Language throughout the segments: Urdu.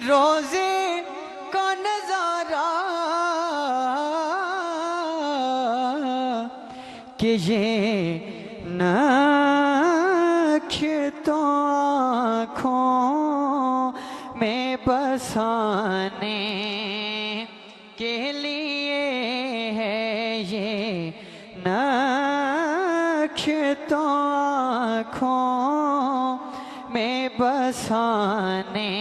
روزے کا نظارہ کہ یہ نقش تو آنکھوں میں بسانے کے لیے ہے، یہ نقش تو آنکھوں میں بسانے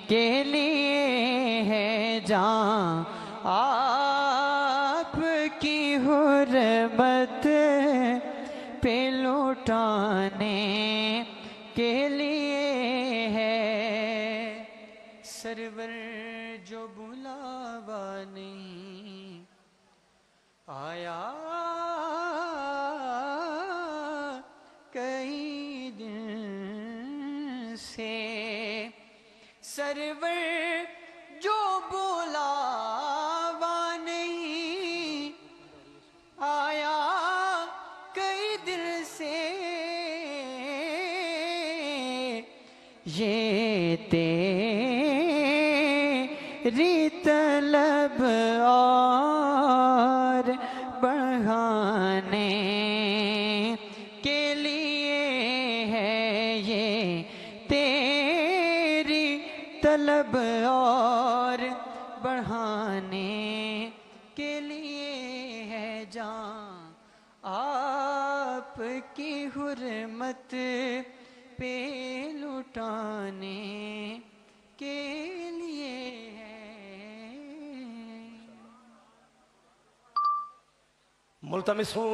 کے لیے ہے، جہاں آپ کی حرمت پہ لوٹانے کے لیے ہے۔ سرور جو بلاوا نہیں آیا کئی دن سے، سرور جو بلاوا نہیں آیا کئی دن سے، یہ تیری طلب اور بڑھانے کے لیے ہے، یہ تیری طلب اور بڑھانے کے لیے ہے، جہاں آپ کی حرمت پہ لٹانے کے لیے ہے۔ ملتمس ہوں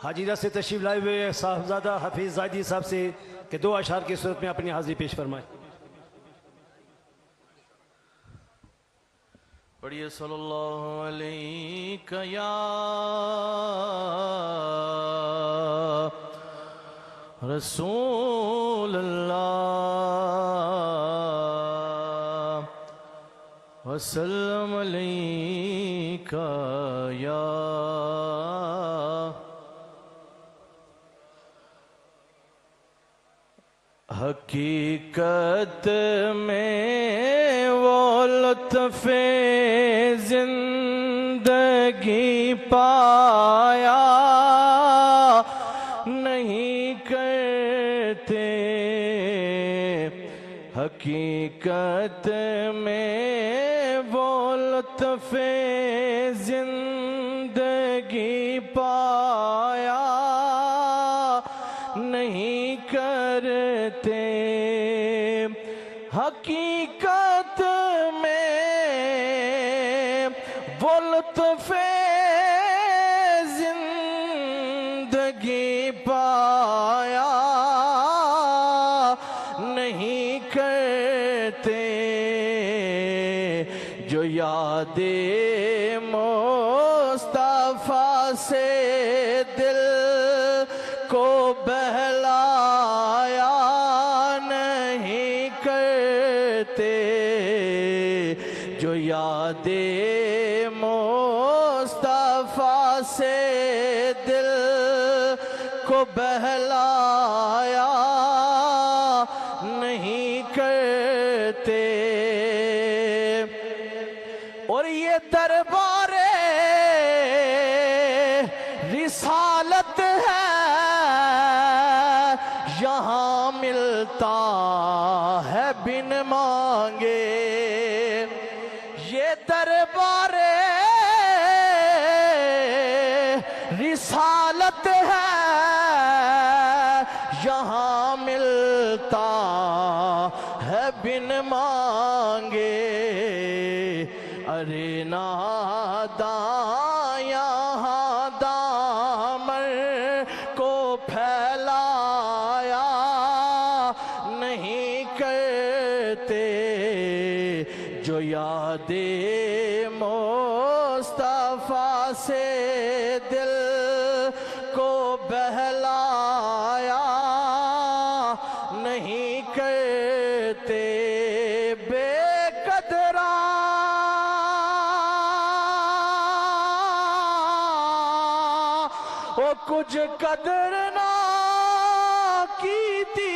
حاجیرہ سے تشریف لائے ہوئے صاحبزادہ حفیظ زاہدی صاحب سے کہ دو اشعار کی صورت میں اپنی حاضری پیش فرمائیں۔ پڑھیے صلی اللہ علیہ یا رسول اللہ، وسلم علیک یا حقیقت میں وہ لطف زندگی پایا نہیں کرتے، حقیقت میں وہ لطف زندگی پایا نہیں کرتے، حقیقت میں وہ لطف زندگی پایا نہیں کرتے، جو یاد مصطفیٰ سے دل کو بہلایا نہیں کرتے، جو یاد مصطفیٰ سے دل کو بہلایا نہیں کرتے، اور یہ دربار رسالت ہے یہاں ملتا ہے بن مانگے، یہ دربار رسالت ہے یہاں ملتا ہے بن مانگے، ارے ناداں یہاں دامن کو پھیلایا نہیں کرتے، جو یاد مصطفیٰ سے دل کو بہلایا نہیں کرتے، بے قدراں وہ کچھ قدر نہ کیتی،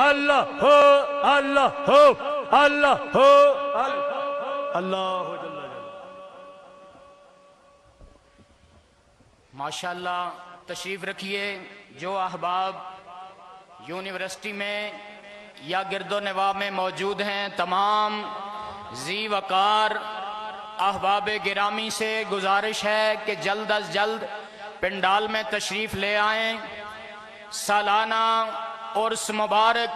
اللہ ہو اللہ ہو اللہ ہو اللہ ماشاءاللہ تشریف رکھیے جو احباب یونیورسٹی میں یا گرد و نواح میں موجود ہیں، تمام ذی وقار احباب گرامی سے گزارش ہے کہ جلد از جلد پنڈال میں تشریف لے آئیں۔ سالانہ عرس مبارک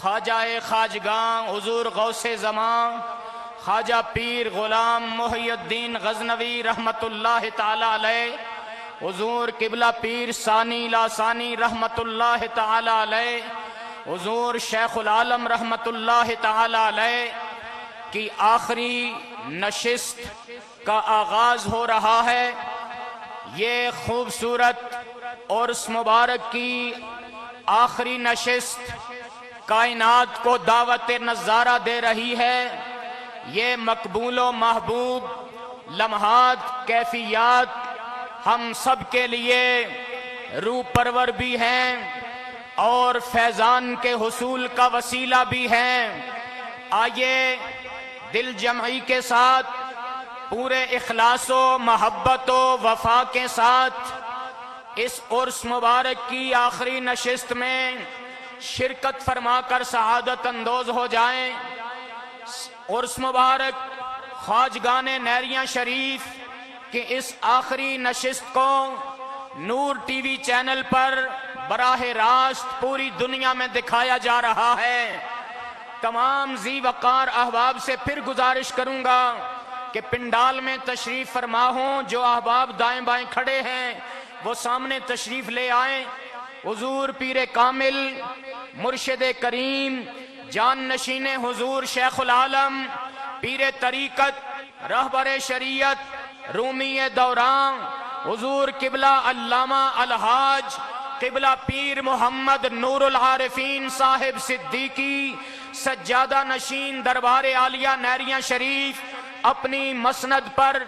خواجہ خواجگاں حضور غوث زمان خواجہ پیر غلام محی الدین غزنوی رحمت اللہ تعالی علیہ، حضور قبلہ پیر ثانی لاسانی رحمت اللہ تعالی علیہ، حضور شیخ العالم رحمت اللہ تعالی علیہ کی آخری نشست کا آغاز ہو رہا ہے۔ یہ خوبصورت عرس مبارک کی آخری نشست کائنات کو دعوت نظارہ دے رہی ہے۔ یہ مقبول و محبوب لمحات، کیفیات ہم سب کے لیے روح پرور بھی ہیں اور فیضان کے حصول کا وسیلہ بھی ہیں۔ آئیے دل جمعی کے ساتھ، پورے اخلاص و محبت و وفا کے ساتھ اس عرس مبارک کی آخری نشست میں شرکت فرما کر سعادت اندوز ہو جائیں۔ عرس مبارک خواجگان نیریاں شریف کہ اس آخری نشست کو نور ٹی وی چینل پر براہ راست پوری دنیا میں دکھایا جا رہا ہے۔ تمام ذی وقار احباب سے پھر گزارش کروں گا کہ پنڈال میں تشریف فرما ہوں، جو احباب دائیں بائیں کھڑے ہیں وہ سامنے تشریف لے آئیں۔ حضور پیر کامل مرشد کریم جان نشین حضور شیخ العالم پیر طریقت رہبر شریعت رومی دوران حضور قبلہ علامہ الحاج قبلہ پیر محمد نور العارفین صاحب صدیقی سجادہ نشین دربار عالیہ نیریاں شریف اپنی مسند پر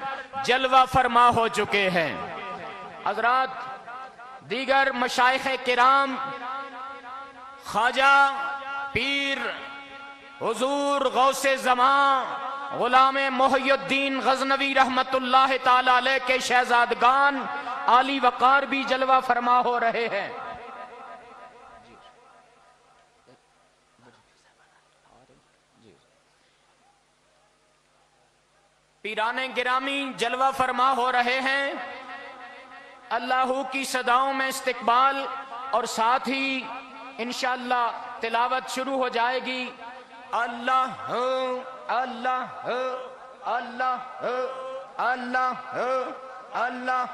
جلوہ فرما ہو چکے ہیں۔ حضرات دیگر مشائخ کرام خواجہ پیر حضور غوث زمان غلام محی الدین غزنوی رحمت اللہ تعالی علیہ کے شہزادگان عالی وقار بھی جلوہ فرما ہو رہے ہیں۔ پیران گرامی جلوہ فرما ہو رہے ہیں۔ اللہ کی صداؤں میں استقبال اور ساتھ ہی انشاءاللہ تلاوت شروع ہو جائے گی۔ اللہ اللہ اللہ اللہ اللہ اللہ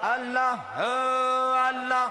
اللہ اللہ اللہ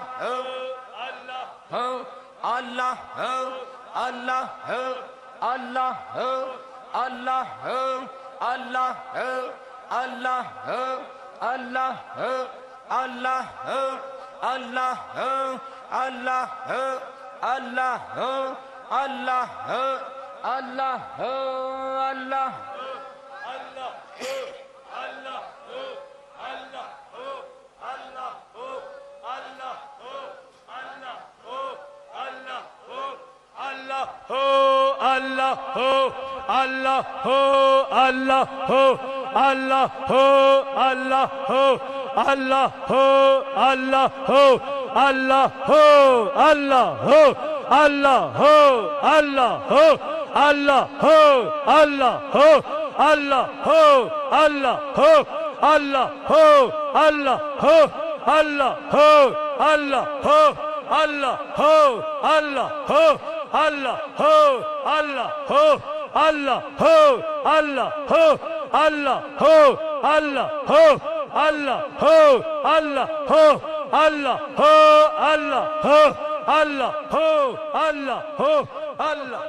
اللہ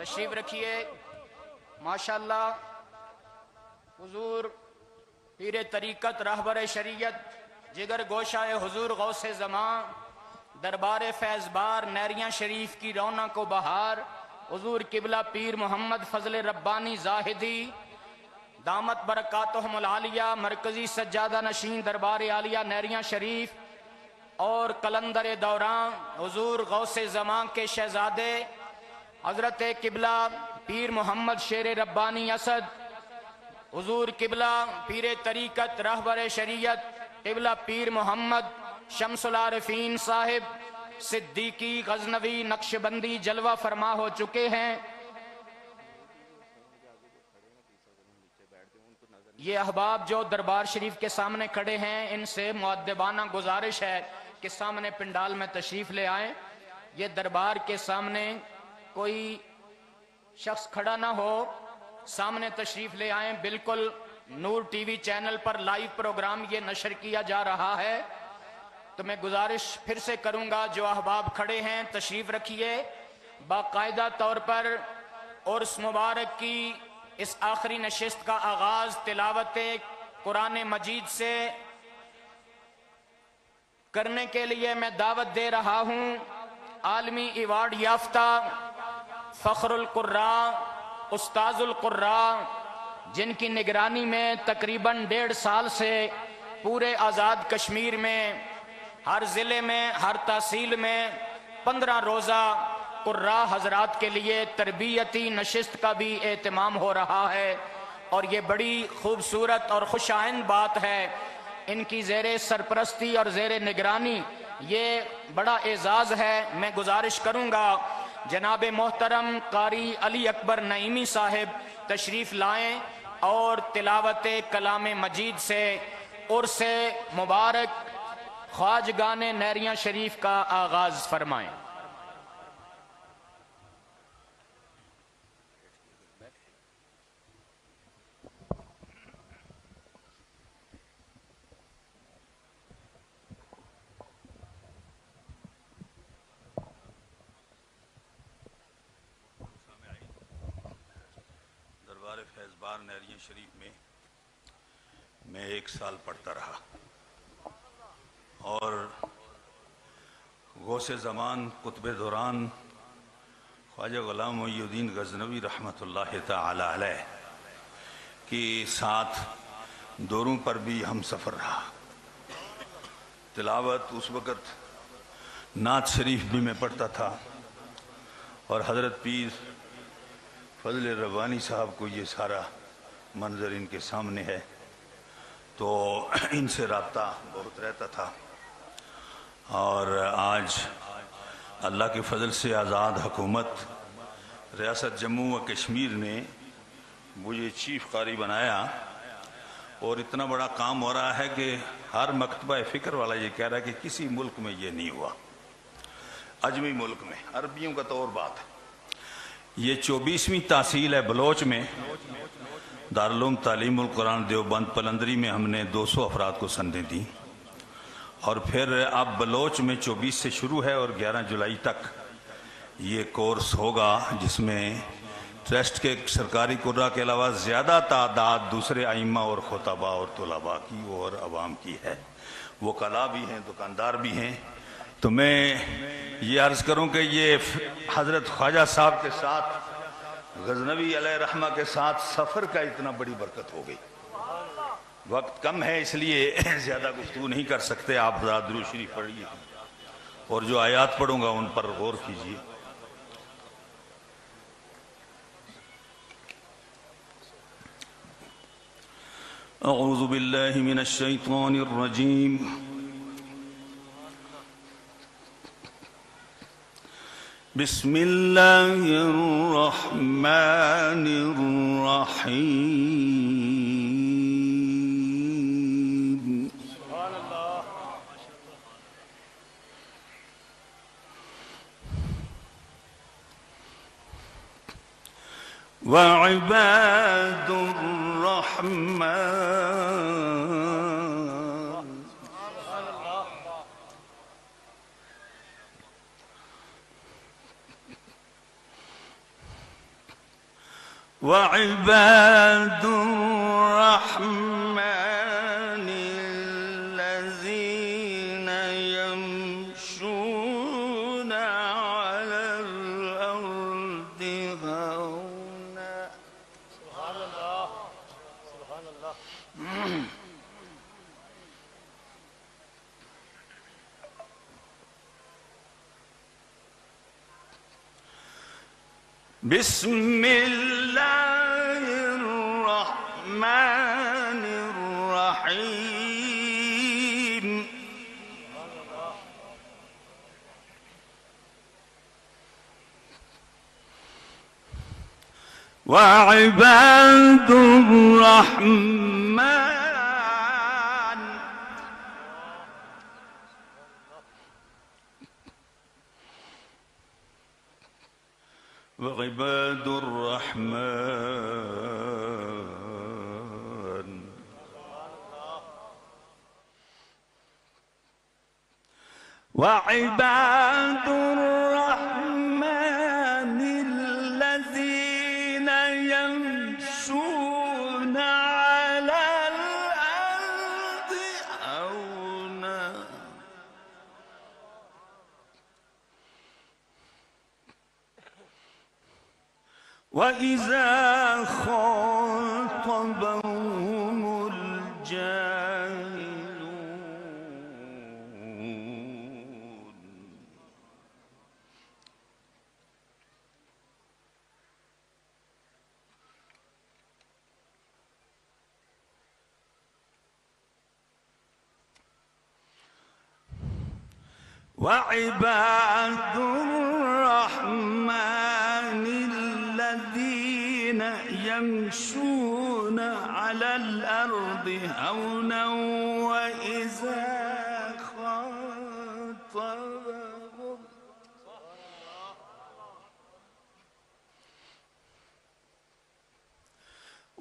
تشریف رکھیے۔ ماشاءاللہ حضور پیر طریقت رہبر شریعت جگر گوشہ حضور غوث زمان دربار فیض بار نیریاں شریف کی رونق و بہار حضور قبلہ پیر محمد فضل ربانی زاہدی دامت برکاتہم العالیہ مرکزی سجادہ نشین دربار عالیہ نیریاں شریف اور قلندر دوران حضور غوث زمان کے شہزادے حضرت قبلہ پیر محمد شیر ربانی اسد، حضور قبلہ پیر طریقت رہبر شریعت قبلہ پیر محمد شمس العارفین صاحب صدیقی غزنوی نقشبندی جلوہ فرما ہو چکے ہیں۔ یہ احباب جو دربار شریف کے سامنے کھڑے ہیں، ان سے مؤدبانہ گزارش ہے کہ سامنے پنڈال میں تشریف لے آئیں۔ یہ دربار کے سامنے کوئی شخص کھڑا نہ ہو، سامنے تشریف لے آئیں۔ بالکل نور ٹی وی چینل پر لائیو پروگرام یہ نشر کیا جا رہا ہے، تو میں گزارش پھر سے کروں گا جو احباب کھڑے ہیں تشریف رکھیے باقاعدہ طور پر۔ اور اس مبارک کی اس آخری نشست کا آغاز تلاوت قرآن مجید سے کرنے کے لیے میں دعوت دے رہا ہوں عالمی ایوارڈ یافتہ فخر القراء استاذ القراء، جن کی نگرانی میں تقریباً 1.5 سال سے پورے آزاد کشمیر میں ہر ضلع میں ہر تحصیل میں 15 روزہ قراء حضرات کے لیے تربیتی نشست کا بھی اہتمام ہو رہا ہے، اور یہ بڑی خوبصورت اور خوش آئند بات ہے۔ ان کی زیر سرپرستی اور زیر نگرانی یہ بڑا اعزاز ہے۔ میں گزارش کروں گا جناب محترم قاری علی اکبر نعیمی صاحب تشریف لائیں اور تلاوت کلام مجید سے عرس مبارک خواجگان نیریاں شریف کا آغاز فرمائیں۔ فیضبار نیریاں شریف میں 1 سال پڑھتا رہا، اور غوث زمان قطب دوران خواجہ غلام محی الدین غزنوی رحمۃ اللہ تعالی علیہ کی ساتھ دوروں پر بھی ہم سفر رہا۔ تلاوت اس وقت نعت شریف بھی میں پڑھتا تھا، اور حضرت پیر فضل ربانی صاحب کو یہ سارا منظر ان کے سامنے ہے، تو ان سے رابطہ بہت رہتا تھا۔ اور آج اللہ کے فضل سے آزاد حکومت ریاست جموں و کشمیر نے مجھے چیف قاری بنایا، اور اتنا بڑا کام ہو رہا ہے کہ ہر مکتبہ فکر والا یہ کہہ رہا ہے کہ کسی ملک میں یہ نہیں ہوا، عجمی ملک میں، عربیوں کا تو اور بات ہے۔ یہ 24ویں تحصیل ہے بلوچ میں، دارالعلوم تعلیم القرآن دیوبند پلندری میں ہم نے 200 افراد کو سندیں دیں، اور پھر اب بلوچ میں 24 سے شروع ہے اور 11 جولائی تک یہ کورس ہوگا، جس میں ٹرسٹ کے سرکاری قرہ کے علاوہ زیادہ تعداد دوسرے ائمہ اور خطبہ اور طلباء کی اور عوام کی ہے، وکلاء بھی ہیں، دکاندار بھی ہیں۔ تو میں یہ عرض کروں کہ یہ حضرت خواجہ صاحب کے ساتھ غزنوی علیہ رحمہ کے ساتھ سفر کا اتنا بڑی برکت ہو گئی۔ وقت کم ہے اس لیے زیادہ گفتگو نہیں کر سکتے، آپ حضرات درود شریف پڑھیے، اور جو آیات پڑھوں گا ان پر غور کیجیے۔ اعوذ باللہ من الشیطان الرجیم، بسم اللہ الرحمن الرحیم۔ وعباد الرحمن وعباد الرحمن الذين يمشون على الأرض هونا۔ سبحان اللہ، سبحان اللہ۔ بسم الله الرحمن الرحيم وعباد الرحمن وعباد الرحمن وعباد الرحمن الذين يمشون على الأرض هونا وإذا خاطبهم الجاهلون وعباد الرحمن الذين يمشون على الأرض هونا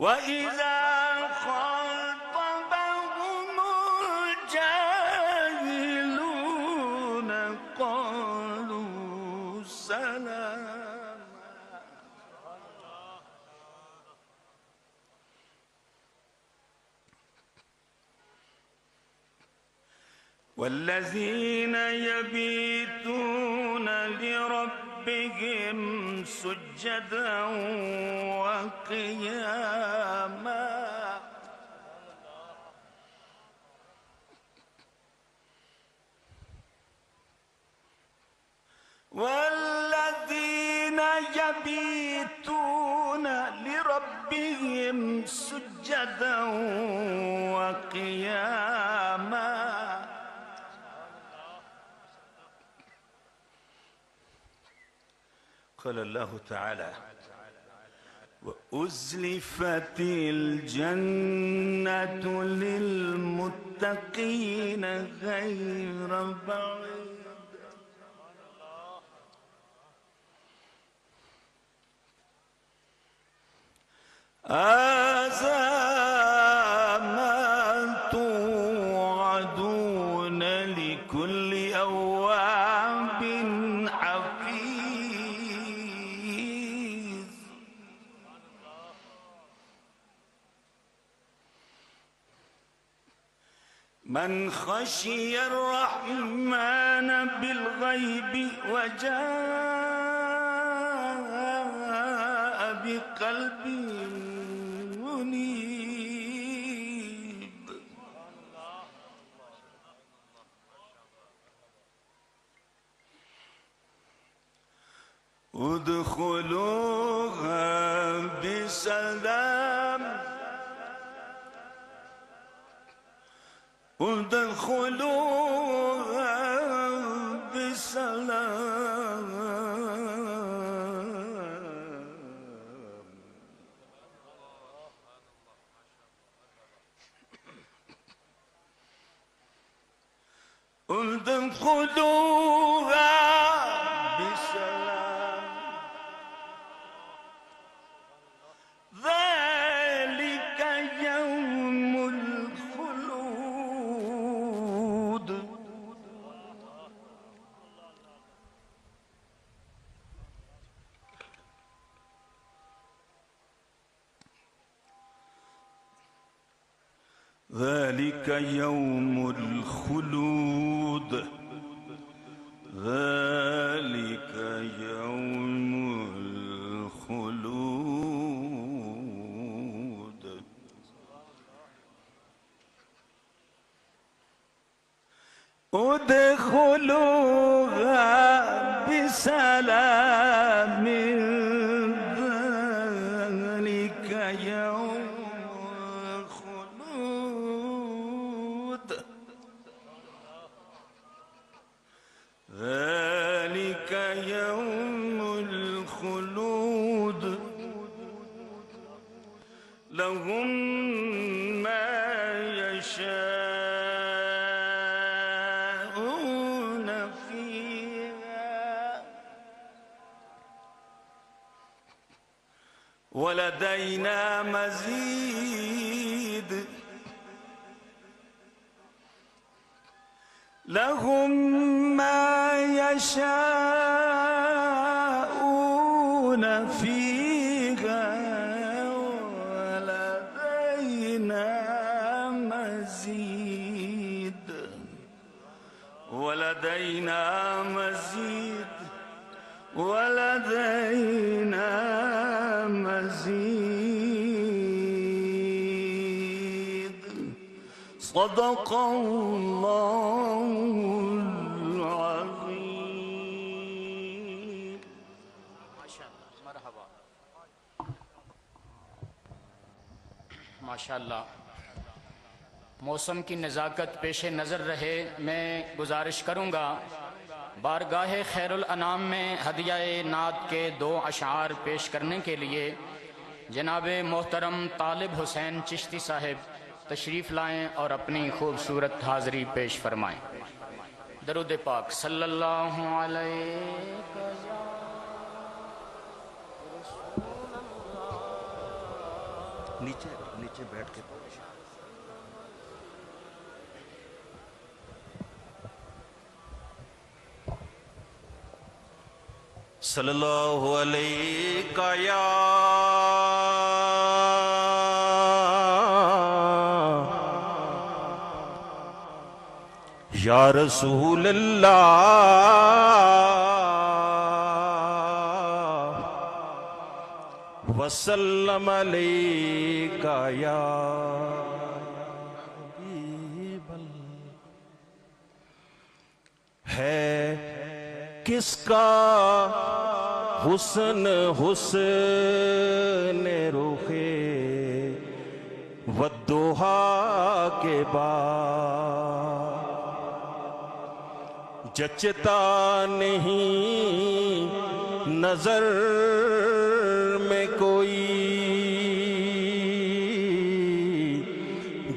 وإذا خاطبهم الجاهلون قالوا سلاما والذين يبيتون لربهم سجدا وقياما والذين يبيتون لربهم سجدا وقياما قال الله تعالى وأزلفت الجنة للمتقين غير بعيد هذا ما توعدون لكل أواب حفيظ من خشي الرحمن بالغيب وجاء بقلب منيب ادخلوها بسلام ادخلوها بسلام ادخلوها بسلام ذلك يوم الخلود ذلك يوم الخلود ذلك يوم الخلود ادخلوها بسلام ولدينا مزيد لهم ما يشاءون فيها ولدينا مزيد ولدينا مزيد ولدينا مزيد صدق الله العظيم. ماشاءاللہ. موسم کی نزاکت پیش نظر رہے، میں گزارش کروں گا بارگاہ خیر الانام میں ہدیہ نعت کے 2 اشعار پیش کرنے کے لیے جناب محترم طالب حسین چشتی صاحب تشریف لائیں اور اپنی خوبصورت حاضری پیش فرمائیں. درود پاک صلی اللہ علیہ نیچے بیٹھ کے صلی اللہ علیہ یا رسول اللہ وسلم علیک یا حبیب اللہ. ہے کس کا حسن حسن رخے والضحا کے بعد جچتا نہیں نظر میں کوئی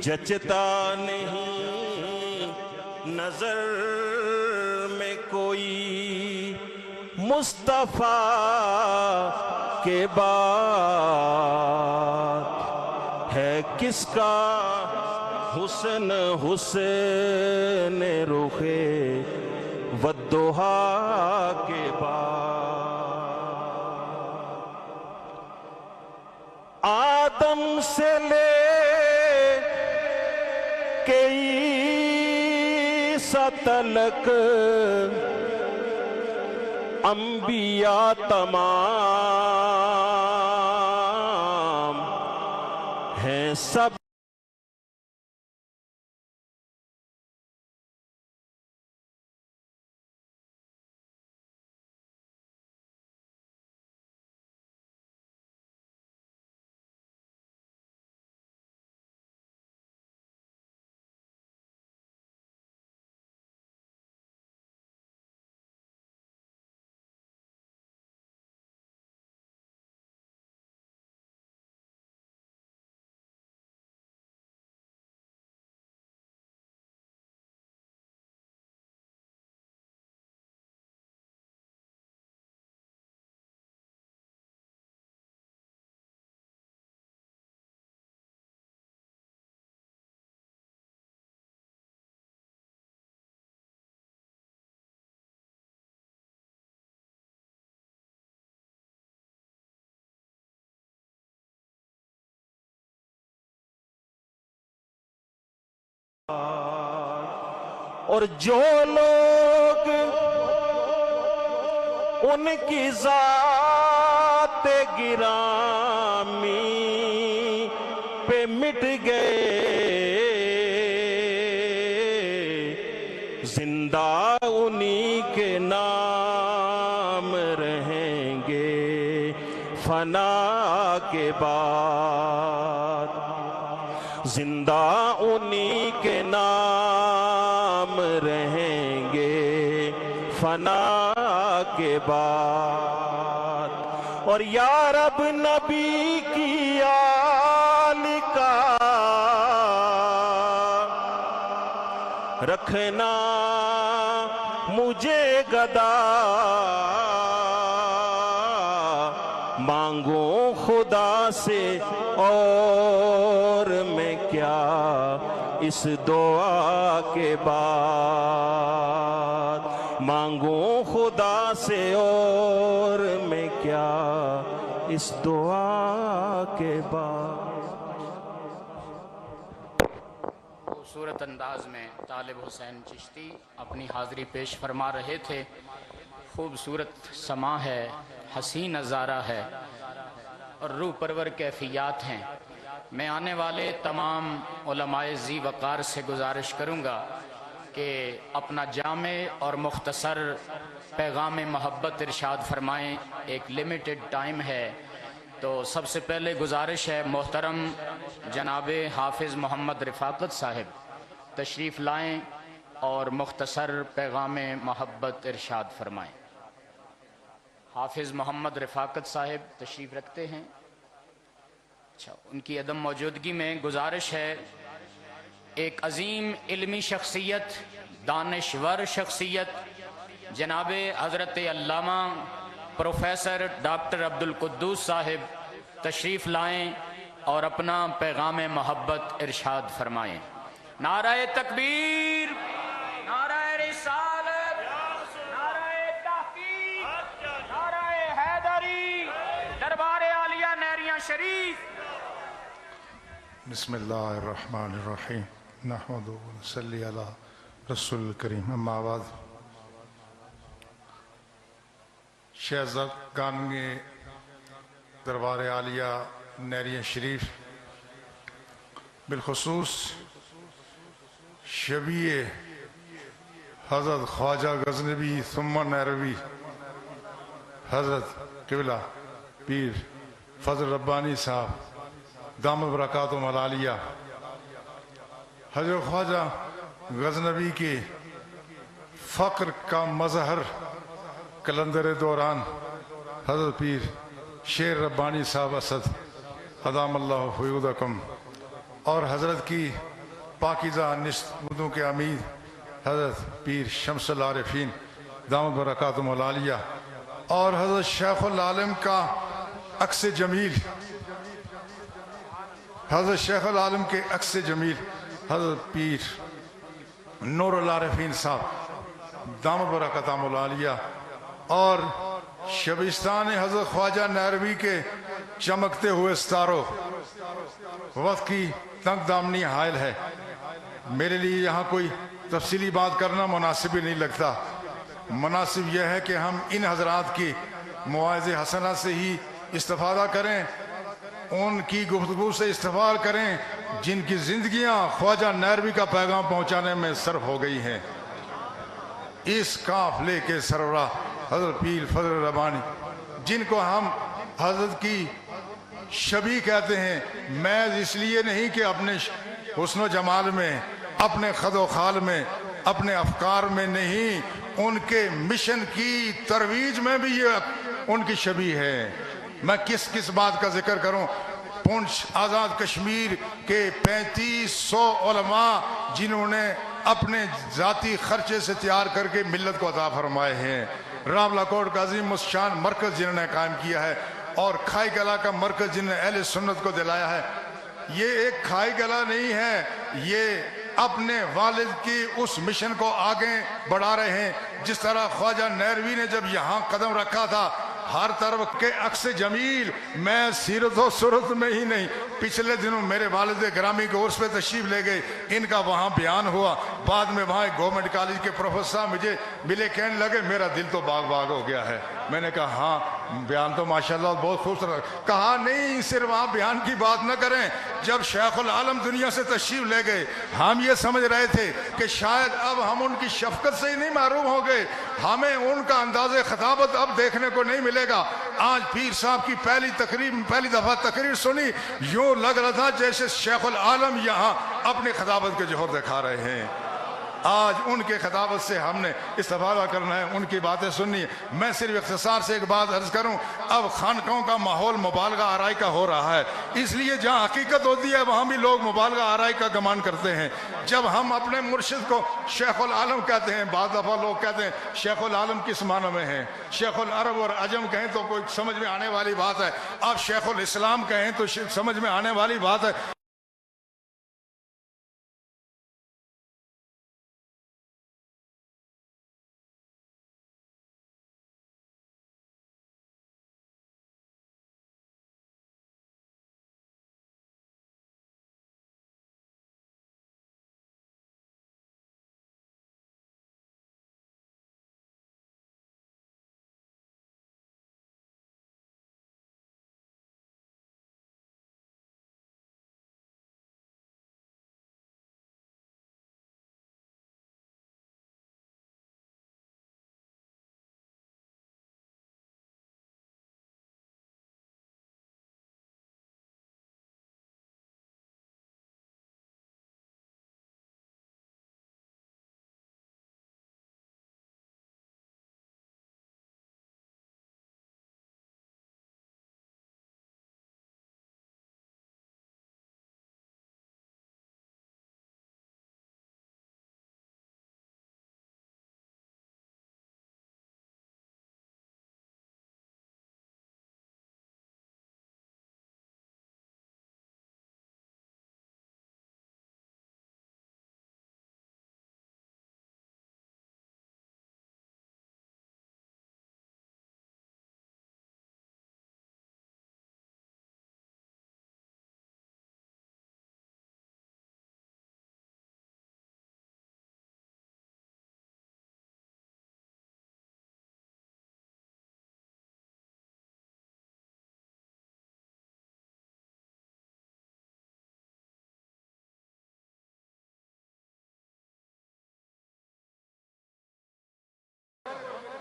جچتا نہیں نظر میں کوئی مصطفیٰ کے بعد ہے کس کا حسن حسن رخے والضحا کے بعد آدم سے لے کے عیسیٰ تلک انبیاء تمام ہیں سب اور جو لوگ ان کی ذات گرامی پہ مٹ گئے زندہ انہی کے نام رہیں گے فنا کے بعد زندہ انہی کے نام رہیں گے فنا کے بعد اور یا رب نبی کی آل کا رکھنا مجھے گدا مانگوں خدا سے اور میں کیا اس دعا کے بعد، مانگوں خدا سے اور میں کیا اس دعا کے بعد۔ خوبصورت انداز میں طالب حسین چشتی اپنی حاضری پیش فرما رہے تھے۔ خوبصورت سما ہے، حسین نظارہ ہے اور روح پرور کیفیات ہیں۔ میں آنے والے تمام علماء ذی وقار سے گزارش کروں گا کہ اپنا جامع اور مختصر پیغام محبت ارشاد فرمائیں، ایک لیمیٹڈ ٹائم ہے۔ تو سب سے پہلے گزارش ہے محترم جناب حافظ محمد رفاقت صاحب تشریف لائیں اور مختصر پیغام محبت ارشاد فرمائیں۔ حافظ محمد رفاقت صاحب تشریف رکھتے ہیں؟ اچھا، ان کی عدم موجودگی میں گزارش ہے ایک عظیم علمی شخصیت، دانشور شخصیت جناب حضرت علامہ پروفیسر ڈاکٹر عبدالقدوس صاحب تشریف لائیں اور اپنا پیغام محبت ارشاد فرمائیں۔ نعرہ تکبیر، نعرہ رسالت، نعرہ تحقیق، نعرہ حیدری، دربار عالیہ نیریاں شریف۔ بسم اللہ الرحمن الرحیم، نحمد و نصلی علی رسول الکریم، اما بعد۔ شہزادگان دربار عالیہ نیریاں شریف، بالخصوص شبیہ حضرت خواجہ غزنوی ثم نیروی حضرت قبلہ پیر فضل ربانی صاحب دامت برکاتہم العالیہ، حضرت خواجہ غزنوی کے فقر کا مظہر کلندر دوران حضرت پیر شیر ربانی صاحب اسد ادام اللہ حیودکم، اور حضرت کی پاکیزہ نسبتوں کے امید حضرت پیر شمس العارفین دامت برکاتہم العالیہ، اور حضرت شیخ العالم کا عکس جمیل، حضرت شیخ العالم کے عکس جمیل حضرت پیر نور العارفین صاحب دامت برکاتہم العالیہ، اور شبستان حضرت خواجہ نیروی کے چمکتے ہوئے ستاروں۔ وقت کی تنگ دامنی حائل ہے، میرے لیے یہاں کوئی تفصیلی بات کرنا مناسب ہی نہیں لگتا۔ مناسب یہ ہے کہ ہم ان حضرات کی مواعظ حسنہ سے ہی استفادہ کریں، ان کی گفتگو سے استفادہ کریں جن کی زندگیاں خواجہ نیروی کا پیغام پہنچانے میں صرف ہو گئی ہیں۔ اس قافلے کے سربراہ حضرت پیر فضل ربانی، جن کو ہم حضرت کی شبیہ کہتے ہیں، محض اس لیے نہیں کہ اپنے حسن و جمال میں، اپنے خد و خال میں، اپنے افکار میں نہیں، ان کے مشن کی ترویج میں بھی یہ ان کی شبیہ ہے۔ میں کس بات کا ذکر کروں؟ پونچھ آزاد کشمیر کے 3500 علماء جنہوں نے اپنے ذاتی خرچے سے تیار کر کے ملت کو عطا فرمائے ہیں، راولہ کوٹ کا عظیم الشان مرکز جنہوں نے قائم کیا ہے، اور کھائی گلا کا مرکز جنہوں نے اہل سنت کو دلایا ہے۔ یہ ایک کھائی گلا نہیں ہے، یہ اپنے والد کی اس مشن کو آگے بڑھا رہے ہیں۔ جس طرح خواجہ نیروی نے جب یہاں قدم رکھا تھا، ہر طرف کے عکس جمیل، میں سیرت و صورت میں ہی نہیں، پچھلے دنوں میرے والد گرامی کے عرس پہ تشریف لے گئے، ان کا وہاں بیان ہوا، بعد میں وہاں گورنمنٹ کالج کے پروفیسر مجھے ملے، کہنے لگے میرا دل تو باغ باغ ہو گیا ہے۔ میں نے کہا ہاں بیان تو ماشاءاللہ بہت خوبصورت۔ کہا نہیں، صرف آپ بیان کی بات نہ کریں، جب شیخ العالم دنیا سے تشریف لے گئے ہم یہ سمجھ رہے تھے کہ شاید اب ہم ان کی شفقت سے ہی نہیں محروم ہو گئے، ہمیں ان کا انداز خطابت اب دیکھنے کو نہیں ملے گا۔ آج پیر صاحب کی پہلی دفعہ تقریر سنی، یوں لگ رہا تھا جیسے شیخ العالم یہاں اپنی خطابت کے جوہر دکھا رہے ہیں۔ آج ان کے خطابت سے ہم نے استفادہ کرنا ہے، ان کی باتیں سننی ہے۔ میں صرف اختصار سے ایک بات عرض کروں، اب خانقاہوں کا ماحول مبالغہ آرائی کا ہو رہا ہے، اس لیے جہاں حقیقت ہوتی ہے وہاں بھی لوگ مبالغہ آرائی کا گمان کرتے ہیں۔ جب ہم اپنے مرشد کو شیخ العالم کہتے ہیں، بعض دفعہ لوگ کہتے ہیں شیخ العالم کس معنی میں ہے، شیخ العرب اور عجم کہیں تو کوئی سمجھ میں آنے والی بات ہے، آپ شیخ الاسلام کہیں تو سمجھ میں آنے والی بات ہے۔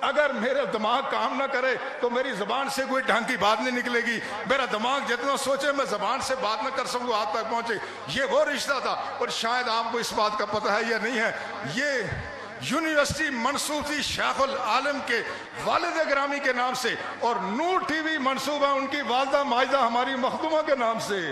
اگر میرا دماغ کام نہ کرے تو میری زبان سے کوئی ڈھنگ کی بات نہیں نکلے گی، میرا دماغ جتنا سوچے میں زبان سے بات نہ کر سکوں آپ تک پہنچے۔ یہ وہ رشتہ تھا، اور شاید آپ کو اس بات کا پتہ ہے یا نہیں ہے، یہ یونیورسٹی منسوب تھی شیخ العالم کے والد گرامی کے نام سے، اور نور ٹی وی منسوب ہے ان کی والدہ ماجدہ ہماری مخدومہ کے نام سے۔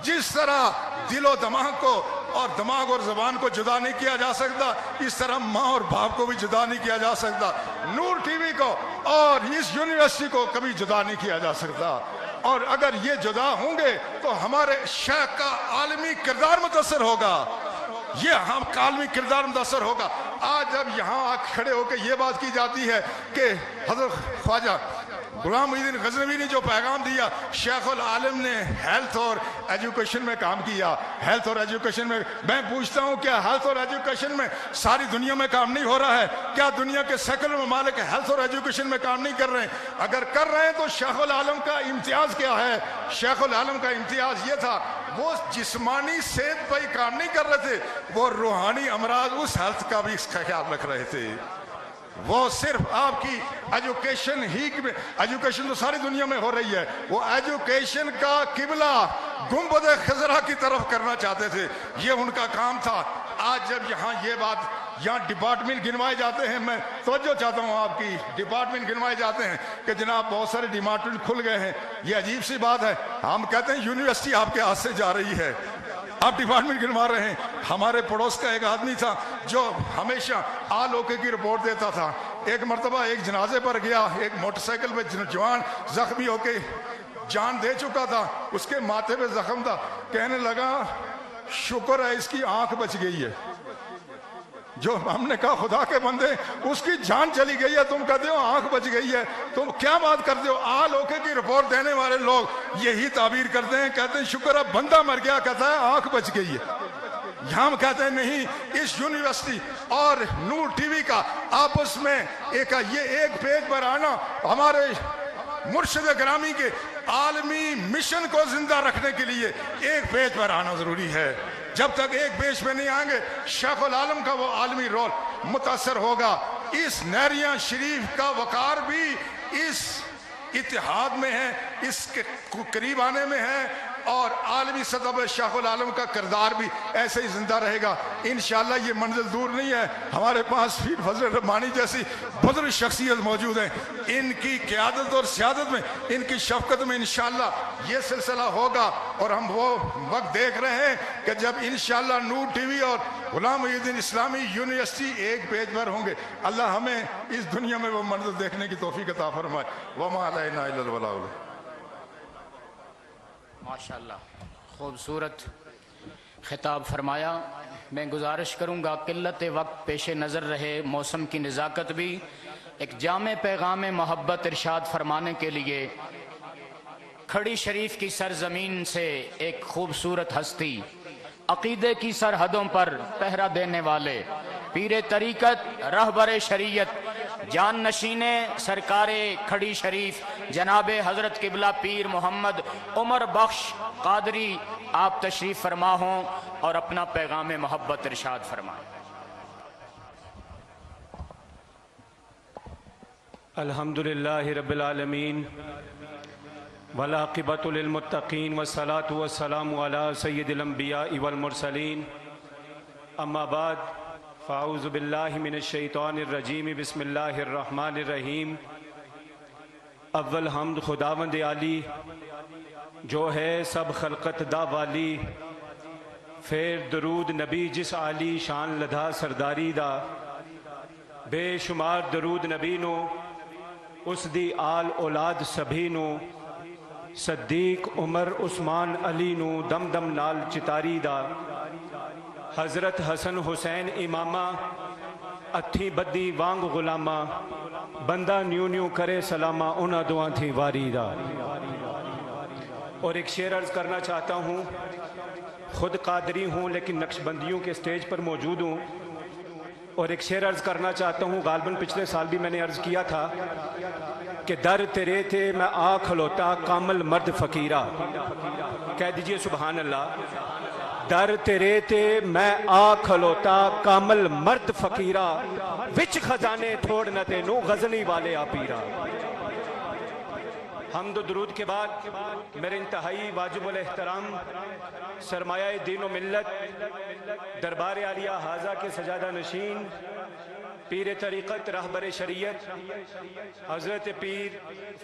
جس طرح دل و دماغ کو اور دماغ اور زبان کو جدا نہیں کیا جا سکتا، اس طرح ماں اور باپ کو بھی جدا نہیں کیا جا سکتا، نور ٹی وی کو اور اس یونیورسٹی کو کبھی جدا نہیں کیا جا سکتا۔ اور اگر یہ جدا ہوں گے تو ہمارے شیخ کا عالمی کردار متاثر ہوگا، یہ ہم عالمی کردار متاثر ہوگا۔ آج جب یہاں کھڑے ہو کے یہ بات کی جاتی ہے کہ حضرت خواجہ غلام محی الدین غزنوی نے جو پیغام دیا، شیخ العالم نے ہیلتھ اور ایجوکیشن میں کام کیا، ہیلتھ اور ایجوکیشن میں پوچھتا ہوں کیا ہیلتھ اور ایجوکیشن میں ساری دنیا میں کام نہیں ہو رہا ہے؟ کیا دنیا کے سیکولر ممالک ہیلتھ اور ایجوکیشن میں کام نہیں کر رہے ہیں؟ اگر کر رہے ہیں تو شیخ العالم کا امتیاز کیا ہے؟ شیخ العالم کا امتیاز یہ تھا، وہ جسمانی صحت پہ ہی کام نہیں کر رہے تھے، وہ روحانی امراض اس ہیلتھ کا بھی اس کا خیال رکھ رہے تھے۔ وہ صرف آپ کی ایجوکیشن ہی میں، ایجوکیشن تو ساری دنیا میں ہو رہی ہے، وہ ایجوکیشن کا قبلہ گنبد خضرا کی طرف کرنا چاہتے تھے، یہ ان کا کام تھا۔ آج جب یہاں یہ بات، یہاں ڈپارٹمنٹ گنوائے جاتے ہیں، میں توجہ چاہتا ہوں آپ کی، ڈپارٹمنٹ گنوائے جاتے ہیں کہ جناب بہت سارے ڈپارٹمنٹ کھل گئے ہیں، یہ عجیب سی بات ہے۔ ہم کہتے ہیں یونیورسٹی آپ کے ہاتھ سے جا رہی ہے، آپ ڈپارٹمنٹ گنوا رہے ہیں۔ ہمارے پڑوس کا ایک آدمی تھا جو ہمیشہ آل اوکے کی رپورٹ دیتا تھا، ایک مرتبہ ایک جنازے پر گیا، ایک موٹر سائیکل پہ جوان زخمی ہو کے جان دے چکا تھا، اس کے ماتھے پہ زخم تھا، کہنے لگا شکر ہے اس کی آنکھ بچ گئی ہے۔ جو ہم نے کہا خدا کے بندے اس کی جان چلی گئی ہے، تم کہتے ہو آنکھ بچ گئی ہے، تم کیا بات کرتے ہو؟ آل اوکے کی رپورٹ دینے والے لوگ یہی تعبیر کرتے ہیں، کہتے ہیں شکر ہے بندہ مر گیا، کہتا ہے آنکھ بچ گئی ہے۔ یہاں ہم کہتے ہیں نہیں، اس یونیورسٹی اور نور ٹی وی کا آپس میں یہ ایک پیج پر آنا ہمارے مرشد گرامی کے عالمی مشن کو زندہ رکھنے کے لیے ایک پیج پر آنا ضروری ہے۔ جب تک ایک پیج پہ نہیں آئیں گے شیخ العالم کا وہ عالمی رول متاثر ہوگا۔ اس نہریہ شریف کا وقار بھی اس اتحاد میں ہے، اس کے قریب آنے میں ہے، اور عالمی سطح پر شاہ العالم کا کردار بھی ایسے ہی زندہ رہے گا انشاءاللہ. یہ منزل دور نہیں ہے. ہمارے پاس پیر فضل ربانی جیسی بزرگ شخصیت موجود ہیں. ان کی قیادت اور سیادت میں، ان کی شفقت میں انشاءاللہ یہ سلسلہ ہوگا. اور ہم وہ وقت دیکھ رہے ہیں کہ جب انشاءاللہ نور ٹی وی اور غلام محی الدین اسلامی یونیورسٹی ایک پیج پر ہوں گے. اللہ ہمیں اس دنیا میں وہ منظر دیکھنے کی توفیق عطا فرمائے. وما علینا الا البلاغ. ماشاءاللہ خوبصورت خطاب فرمایا. میں گزارش کروں گا قلت وقت پیش نظر رہے، موسم کی نزاکت بھی، ایک جامع پیغام محبت ارشاد فرمانے کے لیے کھڑی شریف کی سرزمین سے ایک خوبصورت ہستی، عقیدے کی سرحدوں پر پہرا دینے والے، پیر طریقت، رہبر شریعت، جان نشین سرکار کھڑی شریف جناب حضرت قبلہ پیر محمد عمر بخش قادری آپ تشریف فرما ہوں اور اپنا پیغام محبت ارشاد فرمائیں. الحمدللہ رب العالمین والعاقبۃ للمتقین والصلاة والسلام علی سید الانبیاء والمرسلین. اما بعد فاعوذ باللہ من الشیطان الرجیم. بسم اللہ الرحمن الرحیم. اول حمد خداوند عالی جو ہے سب خلقت دا والی، پھر درود نبی جس عالی شان لدھا سرداری دا، بے شمار درود نبی نو اس دی آل اولاد سبھی نو، صدیق عمر عثمان علی نو دم دم نال چتاری دا، حضرت حسن حسین امامہ اتھی بدی وانگ غلامہ، بندہ نیو نیو کرے سلامہ انہا دعا تھی واری دا. اور ایک شعر عرض کرنا چاہتا ہوں. خود قادری ہوں لیکن نقش بندیوں کے سٹیج پر موجود ہوں، اور ایک شعر عرض کرنا چاہتا ہوں. غالباً پچھلے سال بھی میں نے عرض کیا تھا کہ در تیرے تھے میں آ کھلوتا کامل مرد فقیرہ. کہہ دیجئے سبحان اللہ. در تیرے تھے میں آ کھلوتا کامل مرد فقیرہ، وچ خزانے تھوڑ نہ تے نو غزنی والے آپیرہ. حمد و درود کے بعد میرے انتہائی واجب الاحترام سرمایہ دین و ملت دربار عالیہ حاضہ کے سجادہ نشین، پیر طریقت، رہبر شریعت حضرت پیر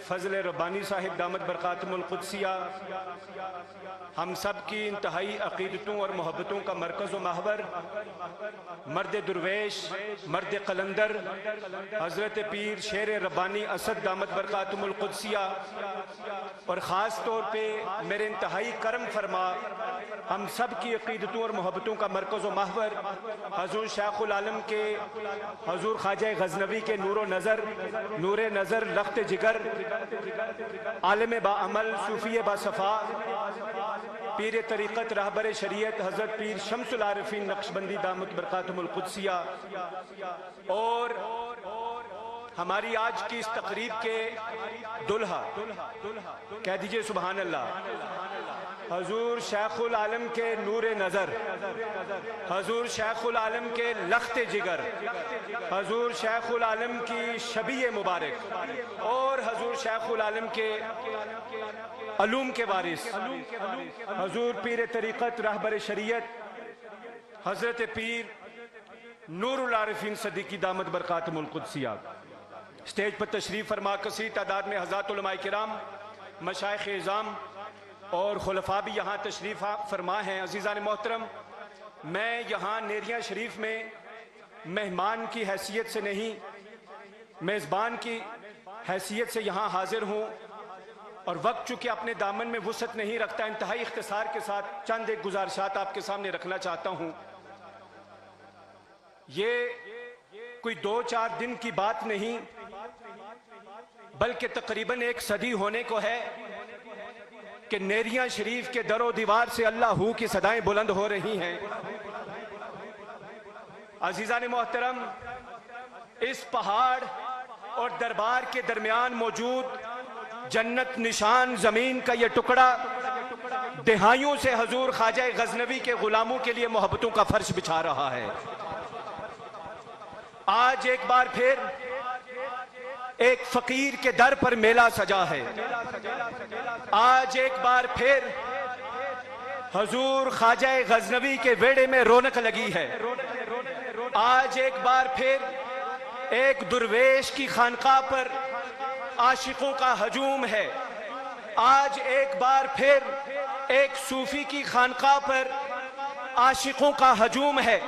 فضل ربانی صاحب دامت برکاتہم القدسیہ، ہم سب کی انتہائی عقیدتوں اور محبتوں کا مرکز و محور، مرد درویش، مرد قلندر، حضرت پیر شیر ربانی اسد دامت برکاتہم القدسیہ، اور خاص طور پہ میرے انتہائی کرم فرما ہم سب کی عقیدتوں اور محبتوں کا مرکز و محور حضور شیخ العالم کے، حضور خواجہ غزنوی کے نور و نظر، نور نظر، لخت جگر، عالم با عمل، صوفی با صفا، پیر طریقت، رہبر شریعت حضرت پیر شمس العارفین نقشبندی دامت برکاتہم القدسیہ. اور ہماری آج کی اس تقریب کے دلہا، کہہ دیجئے سبحان اللہ، حضور شیخ العالم کے نور نظر، حضور شیخ العالم کے لخت جگر، حضور شیخ العالم کی شبیہ مبارک، اور حضور شیخ العالم کے علوم کے وارث حضور پیر طریقت، رہبر شریعت حضرت پیر نور العارفین صدیقی دامت برکاتہم القدسیہ. سٹیج پر تشریف فرما کثیر تعداد میں حضرات علماء کرام، مشائخ اعظام اور خلفاء بھی یہاں تشریف فرما ہیں. عزیزان محترم، میں یہاں نیریاں شریف میں مہمان کی حیثیت سے نہیں، میزبان کی حیثیت سے یہاں حاضر ہوں، اور وقت چونکہ اپنے دامن میں وسعت نہیں رکھتا، انتہائی اختصار کے ساتھ چند ایک گزارشات آپ کے سامنے رکھنا چاہتا ہوں. یہ کوئی 2-4 دن کی بات نہیں، بلکہ تقریباً 1 صدی ہونے کو ہے کہ نیریاں شریف کے در و دیوار سے اللہ ہو کی صدائیں بلند ہو رہی ہیں. عزیزان محترم، اس پہاڑ اور دربار کے درمیان موجود جنت نشان زمین کا یہ ٹکڑا دہائیوں سے حضور خواجہ غزنوی کے غلاموں کے لیے محبتوں کا فرش بچھا رہا ہے. آج ایک بار پھر ایک فقیر کے در پر میلہ سجا ہے. آج ایک بار پھر حضور خواجہ غزنوی کے ویڑے میں رونق لگی ہے۔ آج ایک بار پھر ایک درویش کی خانقاہ پر عاشقوں کا ہجوم ہے۔ آج ایک بار پھر ایک صوفی کی خانقاہ پر عاشقوں کا ہجوم ہے،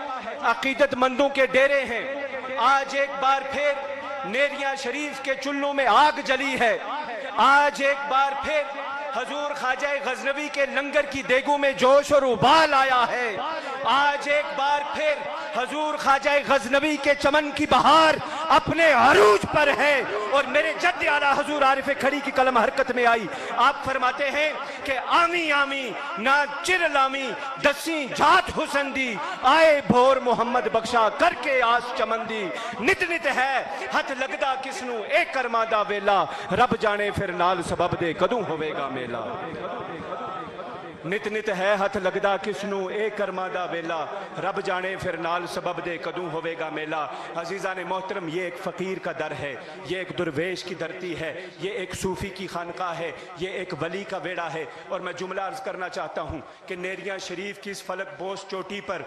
عقیدت مندوں کے ڈیرے ہیں۔ آج ایک بار پھر نیریاں شریف کے چلوں میں آگ جلی ہے۔ آج ایک بار پھر حضور خواجہ غزنوی کے لنگر کی دیگوں میں جوش اور ابال آیا ہے۔ آج ایک بار پھر حضور خواجہ غزنوی کے چمن کی بہار اپنے عروج پر ہے، اور میرے جد اعلیٰ حضور عارف کھڑی کی قلم حرکت میں آئی۔ آپ فرماتے ہیں کہ آمی آمی نہ چر لامی دسیں جات حسن دی، آئے بھور محمد بخشا کر کے آس چمن دی۔ نت نت ہے ہتھ لگدا کسنو اے کرما دا ویلا، رب جانے پھر نال سبب دے کدوں ہوے گا میلا۔ نت نت ہے ہتھ لگدا کسنو اے کرما دا ویلا، رب جانے پھر نال سبب دے کدوں ہوے گا میلا۔ عزیزان محترم، یہ ایک فقیر کا در ہے، یہ ایک درویش کی دھرتی ہے، یہ ایک صوفی کی خانقاہ ہے، یہ ایک ولی کا ویڑا ہے۔ اور میں جملہ عرض کرنا چاہتا ہوں کہ نیریاں شریف کی اس فلک بوس چوٹی پر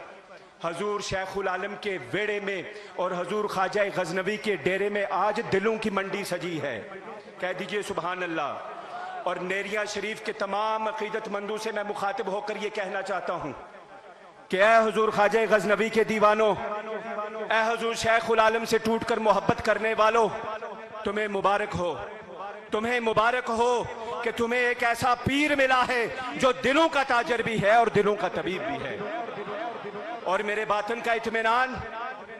حضور شیخ العالم کے ویڑے میں اور حضور خواجہ غزنوی کے ڈیرے میں آج دلوں کی منڈی سجی ہے۔ کہہ دیجئے سبحان اللہ۔ اور نیریاں شریف کے تمام عقیدت مندوں سے میں مخاطب ہو کر یہ کہنا چاہتا ہوں کہ اے حضور خواجہ غزنوی کے دیوانوں، اے حضور شیخ العالم سے ٹوٹ کر محبت کرنے والوں، تمہیں مبارک ہو، تمہیں مبارک ہو کہ تمہیں ایک ایسا پیر ملا ہے جو دلوں کا تاجر بھی ہے اور دلوں کا طبیب بھی ہے۔ اور میرے باطن کا اطمینان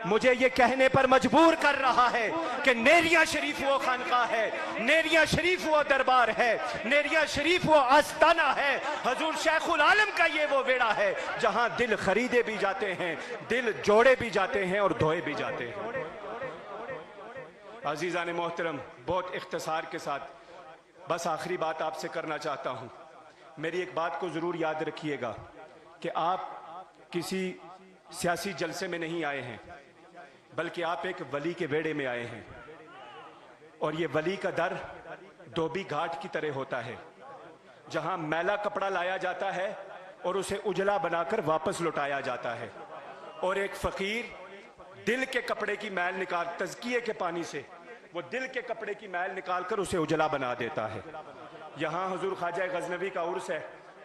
مجھے یہ کہنے پر مجبور کر رہا ہے کہ نیریاں شریف وہ خانقاہ ہے، نیریاں شریف وہ دربار ہے، نیریاں شریف وہ آستانہ ہے، حضور شیخ العالم کا یہ وہ ویڑا ہے جہاں دل خریدے بھی جاتے ہیں، دل جوڑے بھی جاتے ہیں اور دھوئے بھی جاتے ہیں۔ عزیزان محترم، بہت اختصار کے ساتھ بس آخری بات آپ سے کرنا چاہتا ہوں۔ میری ایک بات کو ضرور یاد رکھیے گا کہ آپ کسی سیاسی جلسے میں نہیں آئے ہیں، بلکہ آپ ایک ولی کے ویڑے میں آئے ہیں، اور یہ ولی کا در دھوبی گھاٹ کی طرح ہوتا ہے جہاں میلا کپڑا لایا جاتا ہے اور اسے اجلا بنا کر واپس لوٹایا جاتا ہے، اور ایک فقیر دل کے کپڑے کی میل نکال تزکیے کے پانی سے وہ دل کے کپڑے کی میل نکال کر اسے اجلا بنا دیتا ہے۔ یہاں حضور خواجہ غزنوی کا عرس ہے،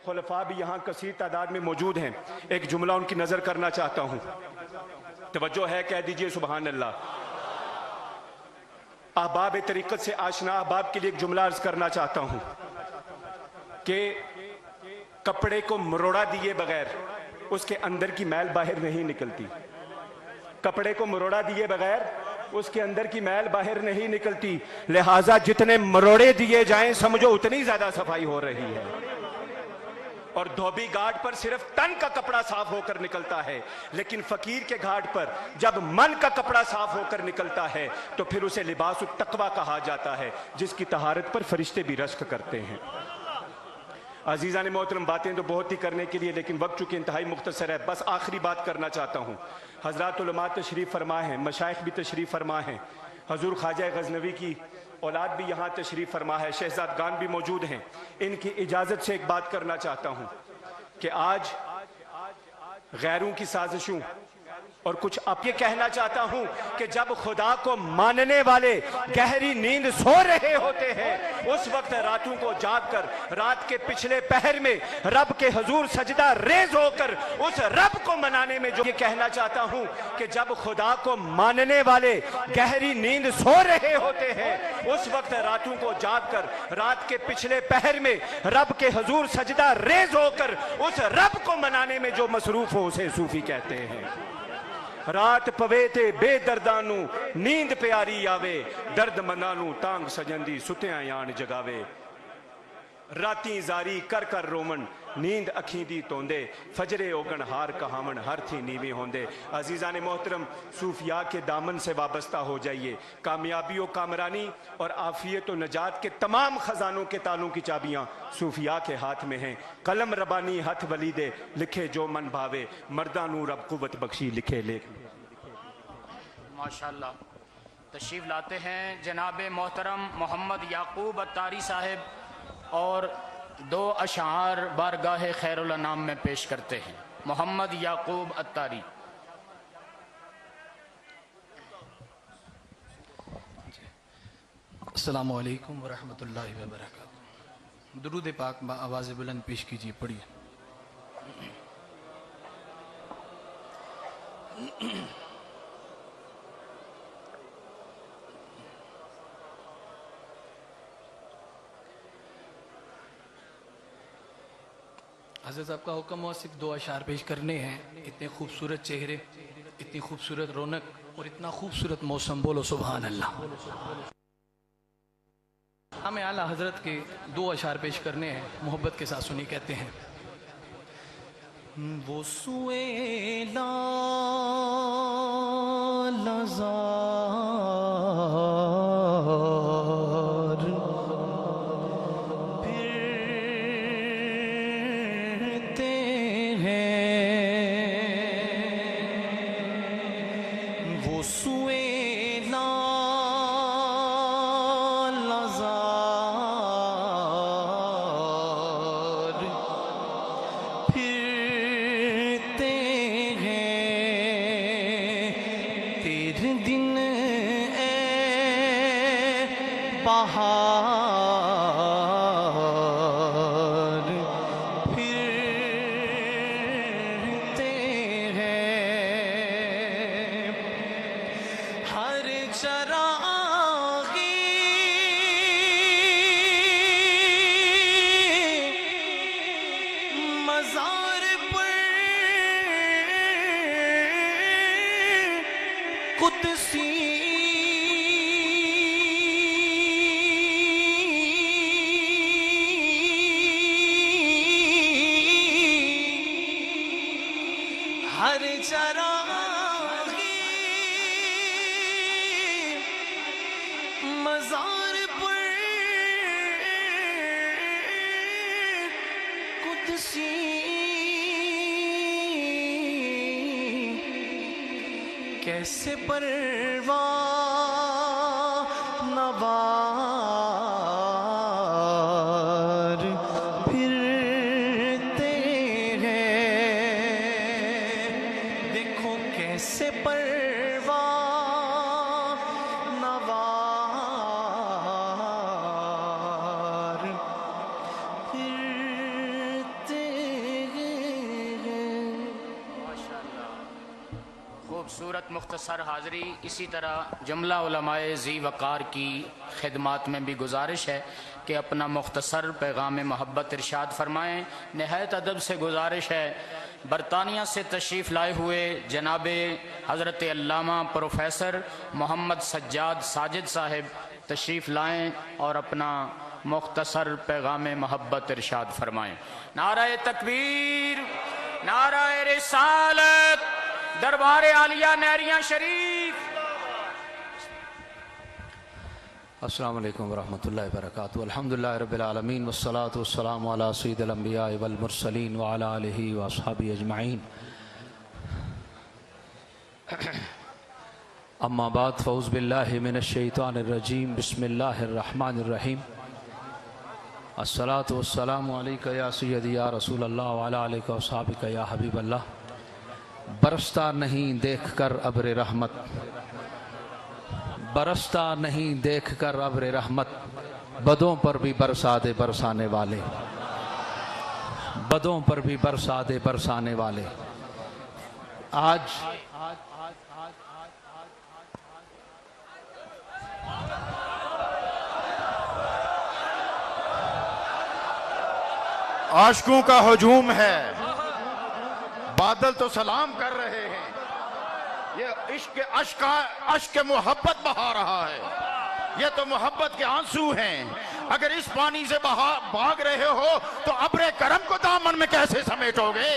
خلفاء بھی یہاں کثیر تعداد میں موجود ہیں۔ ایک جملہ ان کی نظر کرنا چاہتا ہوں، توجہ ہے، کہہ دیجئے سبحان اللہ۔ احباب طریقت سے آشنا احباب کے لیے ایک جملہ عرض کرنا چاہتا ہوں کہ کپڑے کو مروڑا دیے بغیر اس کے اندر کی میل باہر نہیں نکلتی، کپڑے کو مروڑا دیے بغیر اس کے اندر کی میل باہر نہیں نکلتی، لہٰذا جتنے مروڑے دیے جائیں سمجھو اتنی زیادہ صفائی ہو رہی ہے۔ اور دھوبی گھاٹ پر صرف تن کا کپڑا صاف ہو کر نکلتا ہے، لیکن فقیر کے گھاٹ پر جب من کا کپڑا صاف ہو کر نکلتا ہے تو پھر اسے لباس التقویٰ کہا جاتا ہے، جس کی طہارت پر فرشتے بھی رشک کرتے ہیں۔ عزیزان محترم، باتیں تو بہت ہی کرنے کے لیے، لیکن وقت چونکہ انتہائی مختصر ہے، بس آخری بات کرنا چاہتا ہوں۔ حضرات علماء تشریف فرما ہیں، مشائخ بھی تشریف فرما ہیں، حضور خواجہ غزنوی کی اولاد بھی یہاں تشریف فرما ہے، شہزادگان بھی موجود ہیں۔ ان کی اجازت سے ایک بات کرنا چاہتا ہوں کہ آج غیروں کی سازشوں اور کچھ اب یہ کہنا چاہتا ہوں کہ جب خدا کو ماننے والے گہری نیند سو رہے ہوتے ہیں، اس وقت راتوں کو جاگ کر رات کے پچھلے پہر میں رب کے حضور سجدہ ریز ہو کر اس رب کو منانے میں جو یہ کہنا چاہتا ہوں کہ جب خدا کو ماننے والے گہری نیند سو رہے ہوتے ہیں، اس وقت راتوں کو جاگ کر رات کے پچھلے پہر میں رب کے حضور سجدہ ریز ہو کر اس رب کو منانے میں جو مصروف ہو اسے صوفی کہتے ہیں۔ رات پوے تے بے دردانو نیند پیاری آوے، درد منانو تانگ سجندی ستیاں یان جگاوے، راتیں زاری کر کر رومن نیند اکھیں دی توندے، فجرے اوگن ہار کہامن ہر تھی نیویں ہوندے۔ عزیزان محترم، صوفیاء کے دامن سے وابستہ ہو جائیے، کامیابی و کامرانی اور عافیت و نجات کے تمام خزانوں کے تالوں کی چابیاں صوفیاء کے ہاتھ میں ہیں۔ قلم ربانی ہتھ ولی دے لکھے جو من بھاوے، مرداں نو رب قوت بخشی لکھے لکھ۔ ماشاءاللہ تشریف لاتے ہیں جناب محترم محمد یعقوب اتاری صاحب، اور دو اشعار بارگاہ خیر الانام میں پیش کرتے ہیں۔ محمد یعقوب اتاری۔ السلام علیکم ورحمۃ اللہ وبرکاتہ۔ درود پاک با آواز بلند پیش کیجیے، پڑھیے۔ حضرت صاحب کا حکم ہوا صرف 2 اشعار پیش کرنے ہیں۔ اتنے خوبصورت چہرے، اتنی خوبصورت رونق اور اتنا خوبصورت موسم، بولو سبحان اللہ۔ ہمیں اعلیٰ حضرت کے 2 اشعار پیش کرنے ہیں، محبت کے ساتھ سنی، کہتے ہیں۔ وہ سوئے لازار پھرتے ہیں، وہ سوئے بہار پھرتے ہیں، ہر چراغی مزار پر قدسی ہر چراغی مزار پر قدسی کیسے پروان نوار پھرتے سے پروان نوار پھرتے ہیں۔ خوبصورت مختصر حاضری۔ اسی طرح جملہ علماء ذی وقار کی خدمات میں بھی گزارش ہے کہ اپنا مختصر پیغام محبت ارشاد فرمائیں۔ نہایت ادب سے گزارش ہے، برطانیہ سے تشریف لائے ہوئے جناب حضرت علامہ پروفیسر محمد سجاد ساجد صاحب تشریف لائیں اور اپنا مختصر پیغام محبت ارشاد فرمائیں۔ نعرہ تکبیر، نعرہ رسالت، دربار عالیہ نہریاں شریف۔ السلام علیکم ورحمۃ اللہ وبرکاتہ۔ الحمدللہ رب العالمین والصلاة والسلام علی سید الانبیاء والمرسلین وعلی آلہ واصحابہ اجمعین، اما بعد فاعوذ باللہ من الشیطان الرجیم، بسم اللہ الرحمن الرحیم۔ الصلاة والسلام علیکہ یا سیدی یا رسول اللہ وعلی آلہ واصحابہ یا حبیب اللہ۔ برستا نہیں دیکھ کر ابر رحمت، برستا نہیں دیکھ کر ابر رحمت، بدوں پر بھی برسا دے برسانے والے، بدوں پر بھی برسا دے برسانے والے۔ آج عاشقوں کا ہجوم ہے، بادل تو سلام کر رہے ہیں، یہ عشق محبت بہا رہا ہے، یہ تو محبت کے آنسو ہیں۔ اگر اس پانی سے بھاگ رہے ہو تو ابر کرم کو دامن میں کیسے سمیٹو گے؟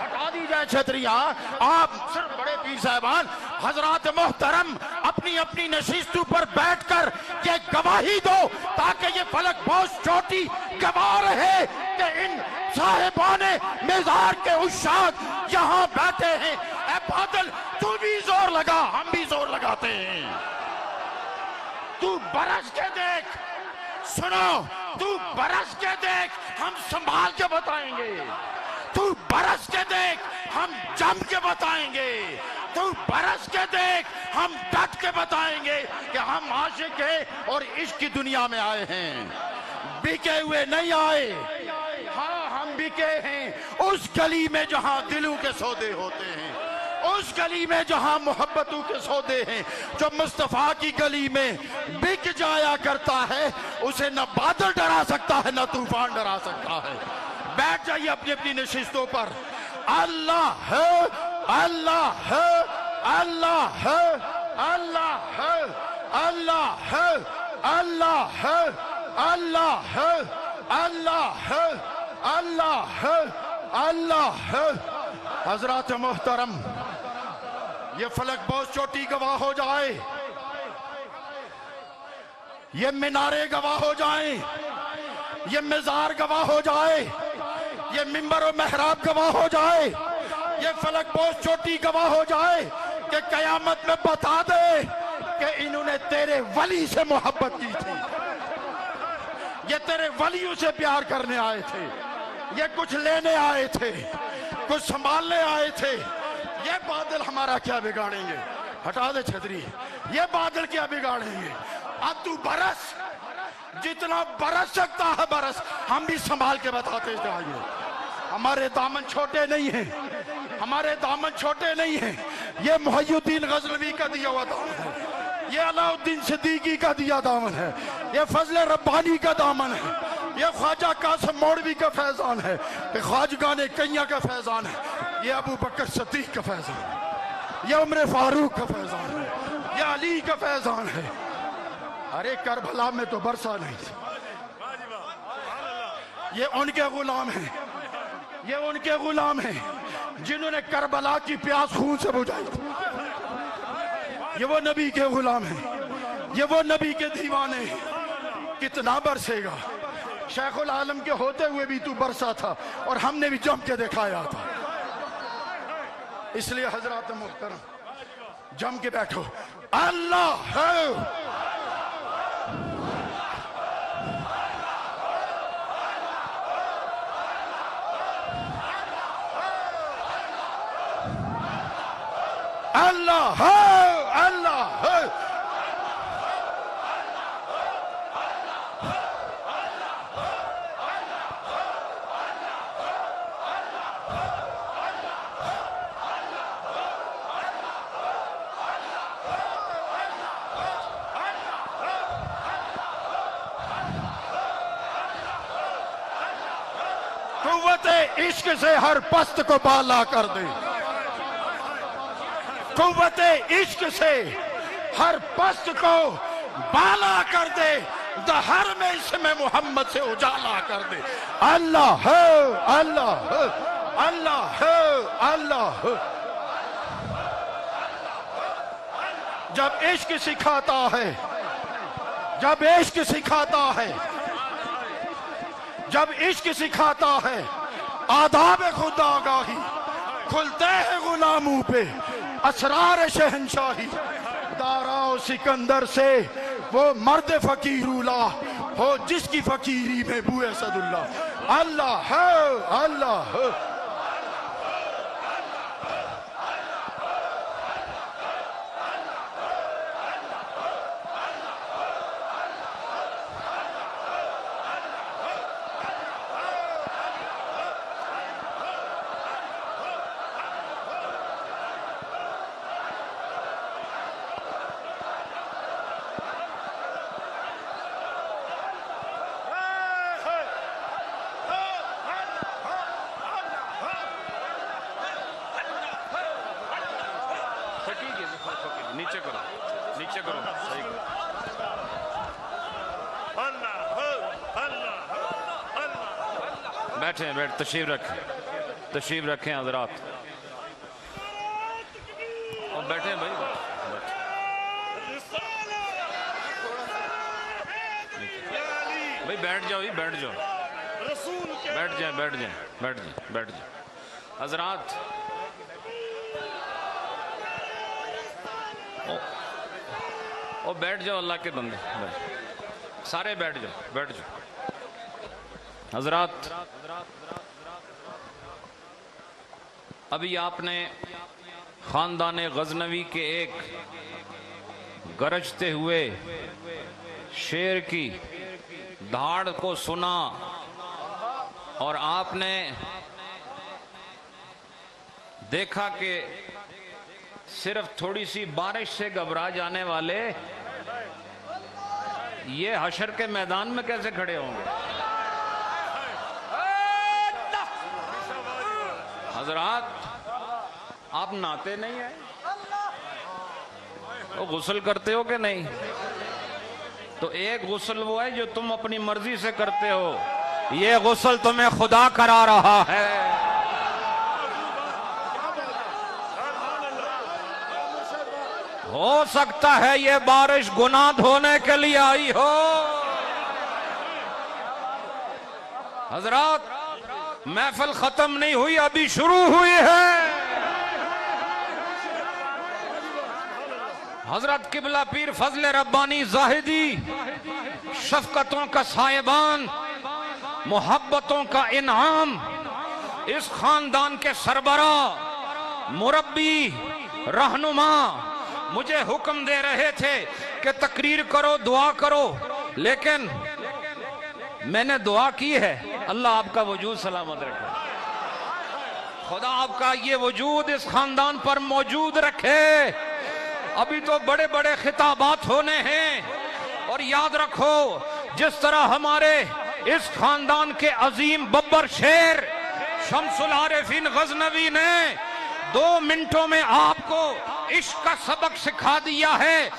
ہٹا دی جائے چھتریاں۔ آپ صرف بڑے پیر صاحبان حضرات محترم اپنی اپنی نشستوں پر بیٹھ کر یہ گواہی دو تاکہ یہ فلک بوش چوٹی گواہ رہے کہ ان صاحبان مزار کے عشاق یہاں بیٹھے ہیں۔ اے بادل تو بھی زور لگا، ہم بھی زور لگاتے ہیں۔ تو برس کے دیکھ، سنو، تو برس کے دیکھ، ہم سنبھال کے بتائیں گے. تو برس کے دیکھ ہم جم کے بتائیں گے. تو برس کے دیکھ ہم ڈٹ کے بتائیں گے کہ ہم عاشق ہیں اور عشق کی دنیا میں آئے ہیں, بکے ہوئے نہیں آئے. ہاں ہم بکے ہیں اس گلی میں جہاں دلوں کے سودے ہوتے ہیں, اس گلی میں جہاں محبتوں کے سودے ہیں. جو مصطفیٰ کی گلی میں بک جایا کرتا ہے اسے نہ بادل ڈرا سکتا ہے نہ طوفان ڈرا سکتا ہے. بیٹھ جائیے اپنی اپنی نشستوں پر. اللہ ہے, اللہ ہے, اللہ ہے, اللہ ہے, اللہ ہے, اللہ ہے, اللہ ہے, اللہ ہے, اللہ ہے, اللہ ہے. حضرات محترم, یہ فلک بہت چوٹی گواہ ہو جائے, یہ مینارے گواہ ہو جائیں, یہ مزار گواہ ہو جائے, یہ منبر و محراب گواہ ہو جائے, یہ فلک بہت چوٹی گواہ ہو جائے کہ قیامت میں بتا دے کہ انہوں نے تیرے ولی سے محبت کی تھی, یہ تیرے ولیوں سے پیار کرنے آئے تھے, یہ کچھ لینے آئے تھے, کچھ سنبھالنے آئے تھے. یہ بادل ہمارا کیا بگاڑیں گے؟ ہٹا دے چھتری. یہ بادل کیا بگاڑیں گے؟ اب تو برس, جتنا برس سکتا ہے برس. ہم بھی سنبھال کے بتاتے جائیں. ہمارے دامن چھوٹے نہیں ہیں, ہمارے دامن چھوٹے نہیں ہیں. یہ محی الدین غزنوی کا دیا ہوا دامن ہے, یہ علاء الدین صدیقی کا دیا دامن ہے, یہ فضل ربانی کا دامن ہے, یہ خواجہ قاسم موڑوی کا فیضان ہے, یہ خواجگان کئیاں کا فیضان ہے, یہ ابو بکر صدیق کا فیضان ہے, یہ عمر فاروق کا فیضان ہے, یہ علی کا فیضان ہے. ارے کربلا میں تو برسا نہیں تھی. یہ ان کے غلام ہیں, یہ ان کے غلام ہیں جنہوں نے کربلا کی پیاس خون سے بجھائی تھی. یہ وہ نبی کے غلام ہیں, یہ وہ نبی کے دیوانے ہیں. کتنا برسے گا؟ شیخ العالم کے ہوتے ہوئے بھی تو برسا تھا اور ہم نے بھی جم کے دکھایا تھا. اس لیے حضرات محترم جم کے بیٹھو. اللہ ہے, اللہ ہے, اللہ ہے. قوت عشق سے ہر پست کو بالا کر دے. قوت عشق سے ہر پست کو بالا کر دے, دہر میں اسم محمد سے اجالا کر دے. اللہ ہے, اللہ ہے, اللہ ہے, اللہ ہے. جب عشق سکھاتا ہے, جب عشق سکھاتا ہے, جب عشق سکھاتا ہے, آداب خدا آگاہی کھلتے ہیں غلاموں پہ, اسرار شہنشاہی. دارا و سکندر سے وہ مرد فقیر اولا ہو جس کی فقیری میں بو اسد اللہ. اللہ ہے, اللہ ہے. نیچے کرو, نیچے کرو, صحیح کرو. بیٹھیں, بیٹھ, تشریف رکھیں, تشریف رکھیں حضرات. اور بیٹھیں بھائی, بھائی بیٹھ جاؤ, بیٹھ جاؤ, بیٹھ جائیں, بیٹھ جائیں, بیٹھ جائیں, بیٹھ جائیں حضرات. اور بیٹھ جاؤ اللہ کے بندے, سارے بیٹھ جاؤ, بیٹھ جاؤ. حضرات، ابھی آپ نے خاندان غزنوی کے ایک گرجتے ہوئے شیر کی دھاڑ کو سنا، اور آپ نے دیکھا کہ صرف تھوڑی سی بارش سے گھبرا جانے والے یہ حشر کے میدان میں کیسے کھڑے ہوں گے؟ حضرات، آپ نہاتے نہیں ہیں؟ وہ غسل کرتے ہو کہ نہیں؟ تو ایک غسل وہ ہے جو تم اپنی مرضی سے کرتے ہو، یہ غسل تمہیں خدا کرا رہا ہے۔ ہو سکتا ہے یہ بارش گناہ دھونے کے لیے آئی ہو۔ حضرات، محفل ختم نہیں ہوئی، ابھی شروع ہوئی ہے۔ حضرت قبلہ پیر فضل ربانی زاہدی، شفقتوں کا سائبان، محبتوں کا انعام، اس خاندان کے سربراہ، مربی، رہنما، مجھے حکم دے رہے تھے کہ تقریر کرو، دعا کرو، لیکن میں نے دعا کی ہے، اللہ آپ کا وجود سلامت رکھے، خدا آپ کا یہ وجود اس خاندان پر موجود رکھے۔ ابھی تو بڑے بڑے خطابات ہونے ہیں، اور یاد رکھو جس طرح ہمارے اس خاندان کے عظیم ببر شیر شمس العارفین غزنوی نے 2 منٹوں میں آپ کو عشق کا سبق سکھا دیا ہے،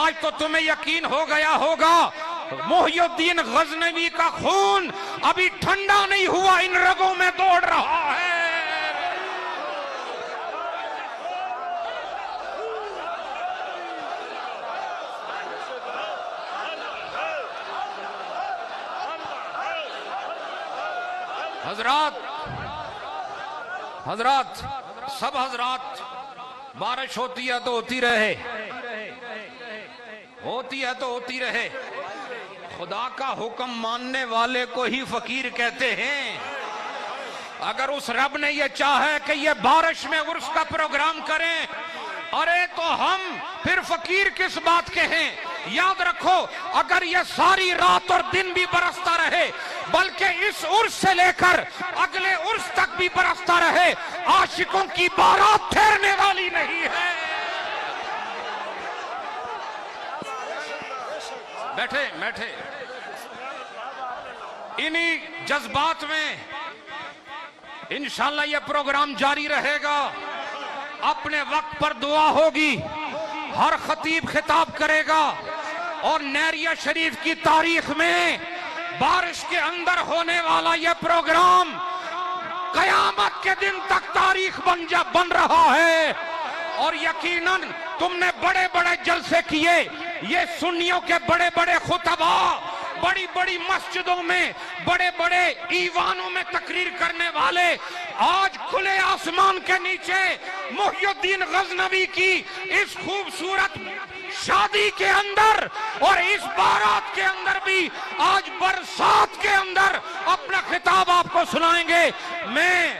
آج تو تمہیں یقین ہو گیا ہوگا محی الدین غزنوی کا خون ابھی ٹھنڈا نہیں ہوا، ان رگوں میں دوڑ رہا ہے۔ حضرات، سب حضرات، بارش ہوتی ہے تو ہوتی رہے، ہوتی ہے تو ہوتی رہے، خدا کا حکم ماننے والے کو ہی فقیر کہتے ہیں۔ اگر اس رب نے یہ چاہے کہ یہ بارش میں عرس کا پروگرام کریں، ارے تو ہم پھر فقیر کس بات کے ہیں؟ یاد رکھو، اگر یہ ساری رات اور دن بھی برستا رہے، بلکہ اس عرس سے لے کر اگلے عرس تک بھی برستا رہے، عاشقوں کی بارات ٹھہرنے والی نہیں ہے۔ بیٹھے بیٹھے، انہی جذبات میں انشاءاللہ یہ پروگرام جاری رہے گا۔ اپنے وقت پر دعا ہوگی، ہر خطیب خطاب کرے گا، اور نیریہ شریف کی تاریخ میں بارش کے اندر ہونے والا یہ پروگرام قیامت کے دن تک تاریخ بن رہا ہے۔ اور یقیناً تم نے بڑے بڑے جلسے کیے، یہ سنیوں کے بڑے بڑے خطبہ بڑی بڑی مسجدوں میں، بڑے بڑے ایوانوں میں تقریر کرنے والے، آج کھلے آسمان کے نیچے محی الدین غزنوی کی اس خوبصورت شادی کے اندر اور اس بارات کے اندر بھی آج برسات کے اندر اپنا خطاب آپ کو سنائیں گے۔ میں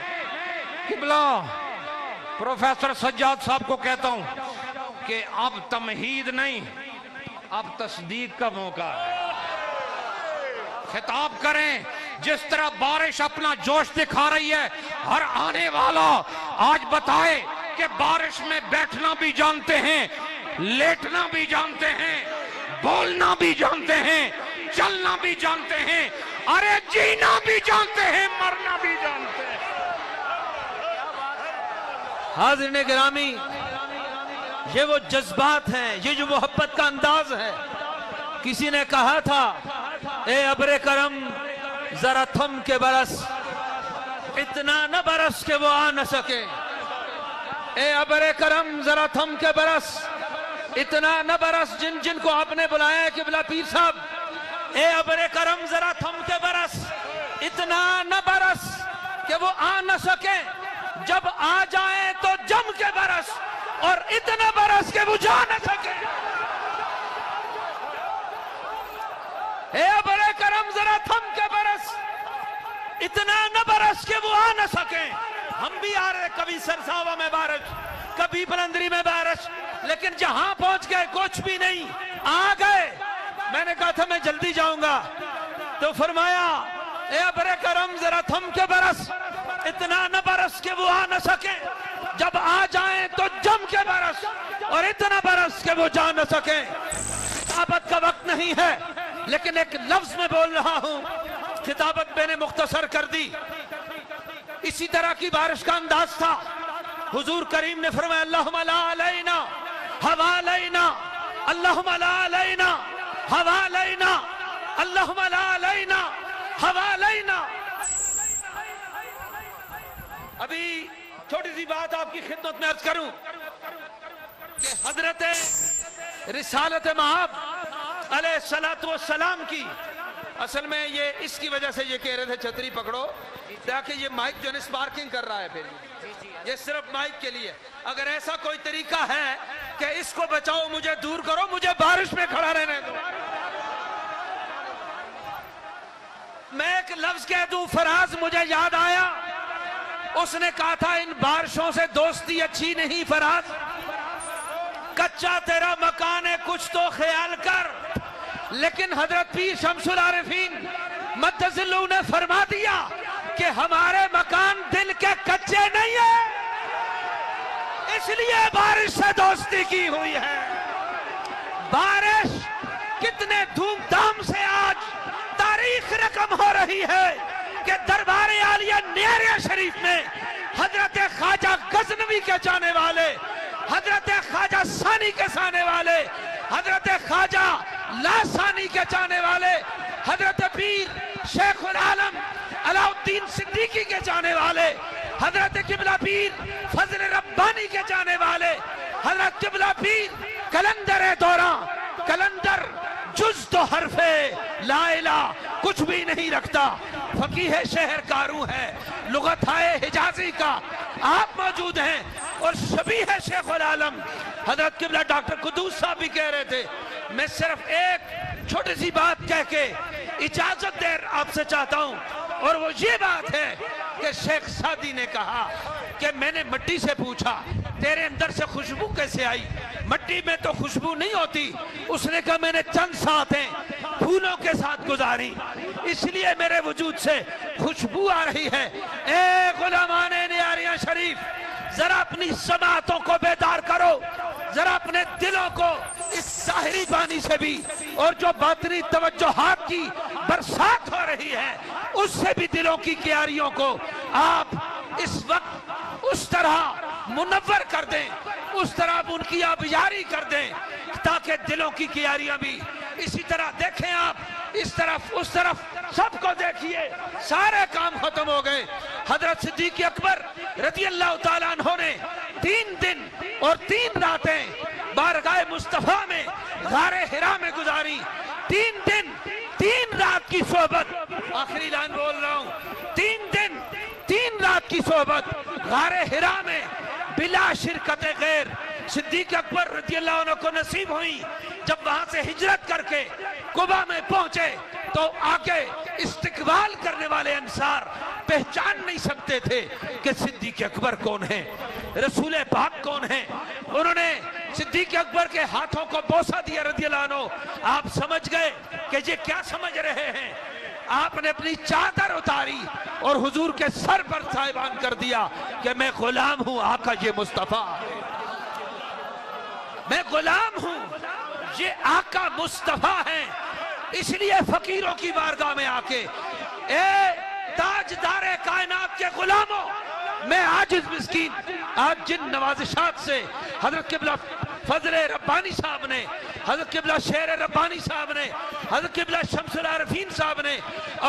قبلہ پروفیسر سجاد صاحب کو کہتا ہوں کہ اب تمہید نہیں، اب تصدیق کا موقع ہے۔ خطاب کریں، جس طرح بارش اپنا جوش دکھا رہی ہے، ہر آنے والا آج بتائے کہ بارش میں بیٹھنا بھی جانتے ہیں، لیٹنا بھی جانتے ہیں، بولنا بھی جانتے ہیں، چلنا بھی جانتے ہیں، ارے جینا بھی جانتے ہیں، مرنا بھی جانتے ہیں۔ حاضرین گرامی، یہ وہ جذبات ہیں، یہ جو محبت کا انداز ہے۔ کسی نے کہا تھا، اے ابر کرم ذرا تھم کے برس، اتنا نہ برس کہ وہ آ نہ سکے۔ اے ابر کرم ذرا تھم کے برس، اتنا نہ برس، جن کو آپ نے بلایا ہے قبلہ پیر صاحب، اے ابر کرم ذرا تھم کے برس، اتنا نہ برس کہ وہ آ نہ سکے، جب آ جائیں تو جم کے برس، اور اتنا برس کہ وہ جا نہ سکے۔ اے ابر کرم ذرا تھم کے برس، اتنا نہ برس کہ وہ آ نہ سکیں. ہم بھی آ رہے, کبھی سرساوا میں بارش, کبھی بلندری میں بارش, لیکن جہاں پہنچ گئے کچھ بھی نہیں, آ گئے. میں نے کہا تھا میں جلدی جاؤں گا, تو فرمایا اے ابر کرم ذرا تھم کے برس, اتنا نہ برس کہ وہ آ نہ سکیں, جب آ جائیں تو جم کے برس, اور اتنا برس کہ وہ جا نہ سکیں. خطابت کا وقت نہیں ہے, لیکن ایک لفظ میں بول رہا ہوں, خطابت میں نے مختصر کر دی. اسی طرح کی بارش کا انداز تھا. حضور کریم نے فرمایا اللہم لا علینا حوالینا, اللہم لا علینا حوالینا, اللہم لا علینا حوالینا. ابھی چھوٹی سی بات آپ کی خدمت میں عرض کروں کہ حضرت رسالت مآب علیہ السلام کی, اصل میں یہ اس کی وجہ سے یہ کہہ رہے تھے چھتری پکڑو, تاکہ یہ مائک جو ہے سپارکنگ کر رہا ہے, پھر یہ صرف مائک کے لیے. اگر ایسا کوئی طریقہ ہے کہ اس کو بچاؤ, مجھے دور کرو, مجھے بارش میں کھڑا رہنے دو. میں ایک لفظ کہہ دوں, فراز مجھے یاد آیا, اس نے کہا تھا ان بارشوں سے دوستی اچھی نہیں فراز, کچا تیرا مکان ہے کچھ تو خیال کر. لیکن حضرت پیر شمس العارفین مدظلہ نے فرما دیا کہ ہمارے مکان دل کے کچے نہیں ہیں, اس لیے بارش سے دوستی کی ہوئی ہے. بارش کتنے دھوم دھام سے آج تاریخ رقم ہو رہی ہے کہ دربار عالیہ نیاریہ شریف میں حضرت خواجہ غزنوی کے جانے والے, حضرت خواجہ ثانی کے جانے والے, حضرت خواجہ لاسانی کے جانے والے, حضرت پیر شیخ العالم علاء الدین صدیقی کے جانے والے, حضرت قبلہ پیر فضل ربانی کے جانے والے, حضرت قبلہ پیر کلندر دوراں, کلندر جز تو حرف لا الہ کچھ بھی نہیں رکھتا, فقیہ شہر کاروں ہے, لغت ہے حجازی کا, آپ موجود ہیں. اور شبیہ شیخ العالم حضرت قبلہ ڈاکٹر قدوس صاحب بھی کہہ رہے تھے. میں صرف ایک چھوٹی سی بات کہہ کے اجازت دیر آپ سے چاہتا ہوں, اور وہ یہ بات ہے کہ شیخ سعدی نے کہا کہ میں نے مٹی سے پوچھا تیرے اندر سے خوشبو کیسے آئی, مٹی میں تو خوشبو نہیں ہوتی. اس نے کہا میں نے چند ساتیں پھولوں کے ساتھ گزاری, اس لیے میرے وجود سے خوشبو آ رہی ہے. اے غلامان نیاریہ شریف, ذرا اپنی سماعتوں کو بیدار کرو, ذرا اپنے دلوں کو اس ظاہری بانی سے بھی, اور جو باطنی توجہات کی برسات ہو رہی ہے اس سے بھی دلوں کی کیاریوں کو آپ اس وقت اس طرح منور کر دیں, اس طرح ان کی آبیاری کر دیں, تاکہ دلوں کی کیاریاں بھی اسی طرح دیکھیں. آپ اس طرف اس طرف سب کو دیکھیے, سارے کام ختم ہو گئے. حضرت صدیق اکبر رضی اللہ تعالیٰ عنہ نے 3 دن اور 3 راتیں بارگاہ مصطفیٰ میں غار حرا میں گزاری. 3 دن 3 رات کی صحبت, آخری لائن بول رہا ہوں, 3 دن 3 رات کی صحبت غار حرا میں بلا شرکت غیر. صدیق اکبر رضی اللہ عنہ کو نصیب ہوئی جب وہاں سے ہجرت کر کے قبا میں پہنچے تو آگے استقبال کرنے والے انصار پہچان نہیں سکتے تھے کہ صدیق اکبر کون ہیں, رسول پاک کون ہیں. انہوں نے صدیق اکبر کے ہاتھوں کو بوسہ دیا رضی اللہ عنہ. آپ سمجھ گئے کہ یہ کیا سمجھ رہے ہیں. آپ نے اپنی چادر اتاری اور حضور کے سر پر صاحبان کر دیا کہ میں غلام ہوں آقا, یہ مصطفیٰ ہے, میں غلام ہوں, یہ آقا مصطفیٰ ہیں. اس لیے فقیروں کی بارگاہ میں آ کے اے تاجدار کائنات کے غلاموں, میں عاجز مسکین آج جن نوازشات سے حضرت قبلہ فضل ربانی صاحب نے, حضرت قبلہ شیر ربانی صاحب نے, حضرت قبلہ شمس العارفین صاحب نے,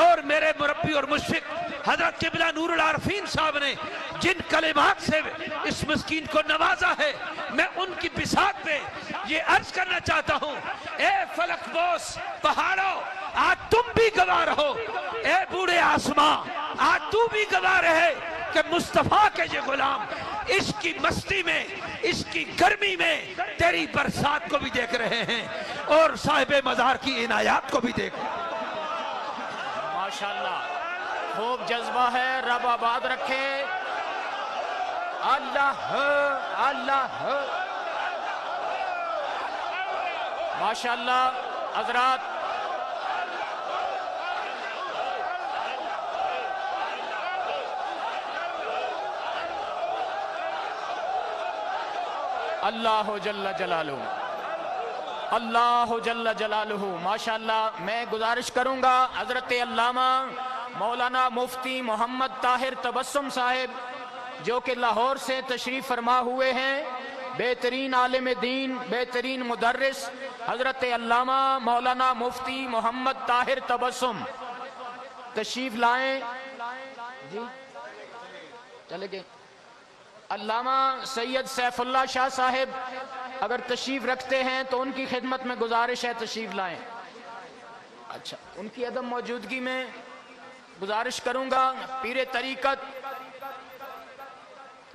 اور میرے مربی اور مشفق حضرت قبلہ نور العارفین صاحب نے جن کلمات سے اس مسکین کو نوازا ہے, میں ان کی بساط پہ یہ عرض کرنا چاہتا ہوں, اے فلک بوس پہاڑوں, آج تم بھی گواہ رہو, اے بوڑھے آسماں آج تو بھی گواہ رہے کہ مصطفیٰ کے یہ غلام عشق کی مستی میں, عشق کی گرمی میں تیری برسات کو بھی دیکھ رہے ہیں اور صاحب مزار کی عنایات کو بھی دیکھ رہے ہیں. ماشاءاللہ خوب جذبہ ہے. رب آباد رکھے. اللہ اللہ ماشاءاللہ. حضرات اللہ جل جلالہ، اللہ جل جلالہ. ماشاءاللہ. میں گزارش کروں گا حضرت علامہ مولانا مفتی محمد طاہر تبسم صاحب جو کہ لاہور سے تشریف فرما ہوئے ہیں، بہترین عالم دین، بہترین مدرس حضرت علامہ مولانا مفتی محمد طاہر تبسم تشریف لائیں. جی چلے گئے. علامہ سید سیف اللہ شاہ صاحب اگر تشریف رکھتے ہیں تو ان کی خدمت میں گزارش ہے تشریف لائیں. اچھا، ان کی عدم موجودگی میں گزارش کروں گا پیر طریقت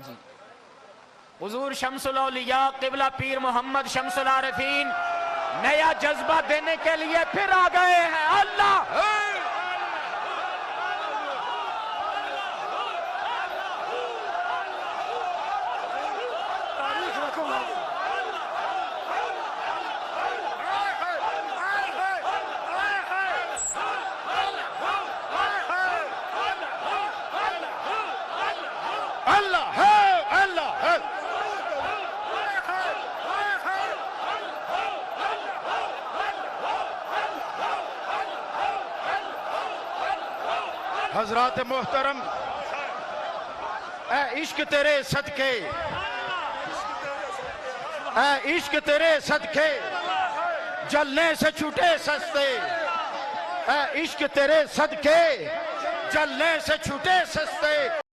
جی حضور شمس الاولیاء قبلہ پیر محمد شمس العارفین نیا جذبہ دینے کے لیے پھر آ گئے ہیں. اللہ حضرات محترم، اے عشق تیرے صدقے، اے عشق تیرے صدقے جلنے سے چھوٹے سستے، اے عشق تیرے صدقے جلنے سے چھوٹے سستے.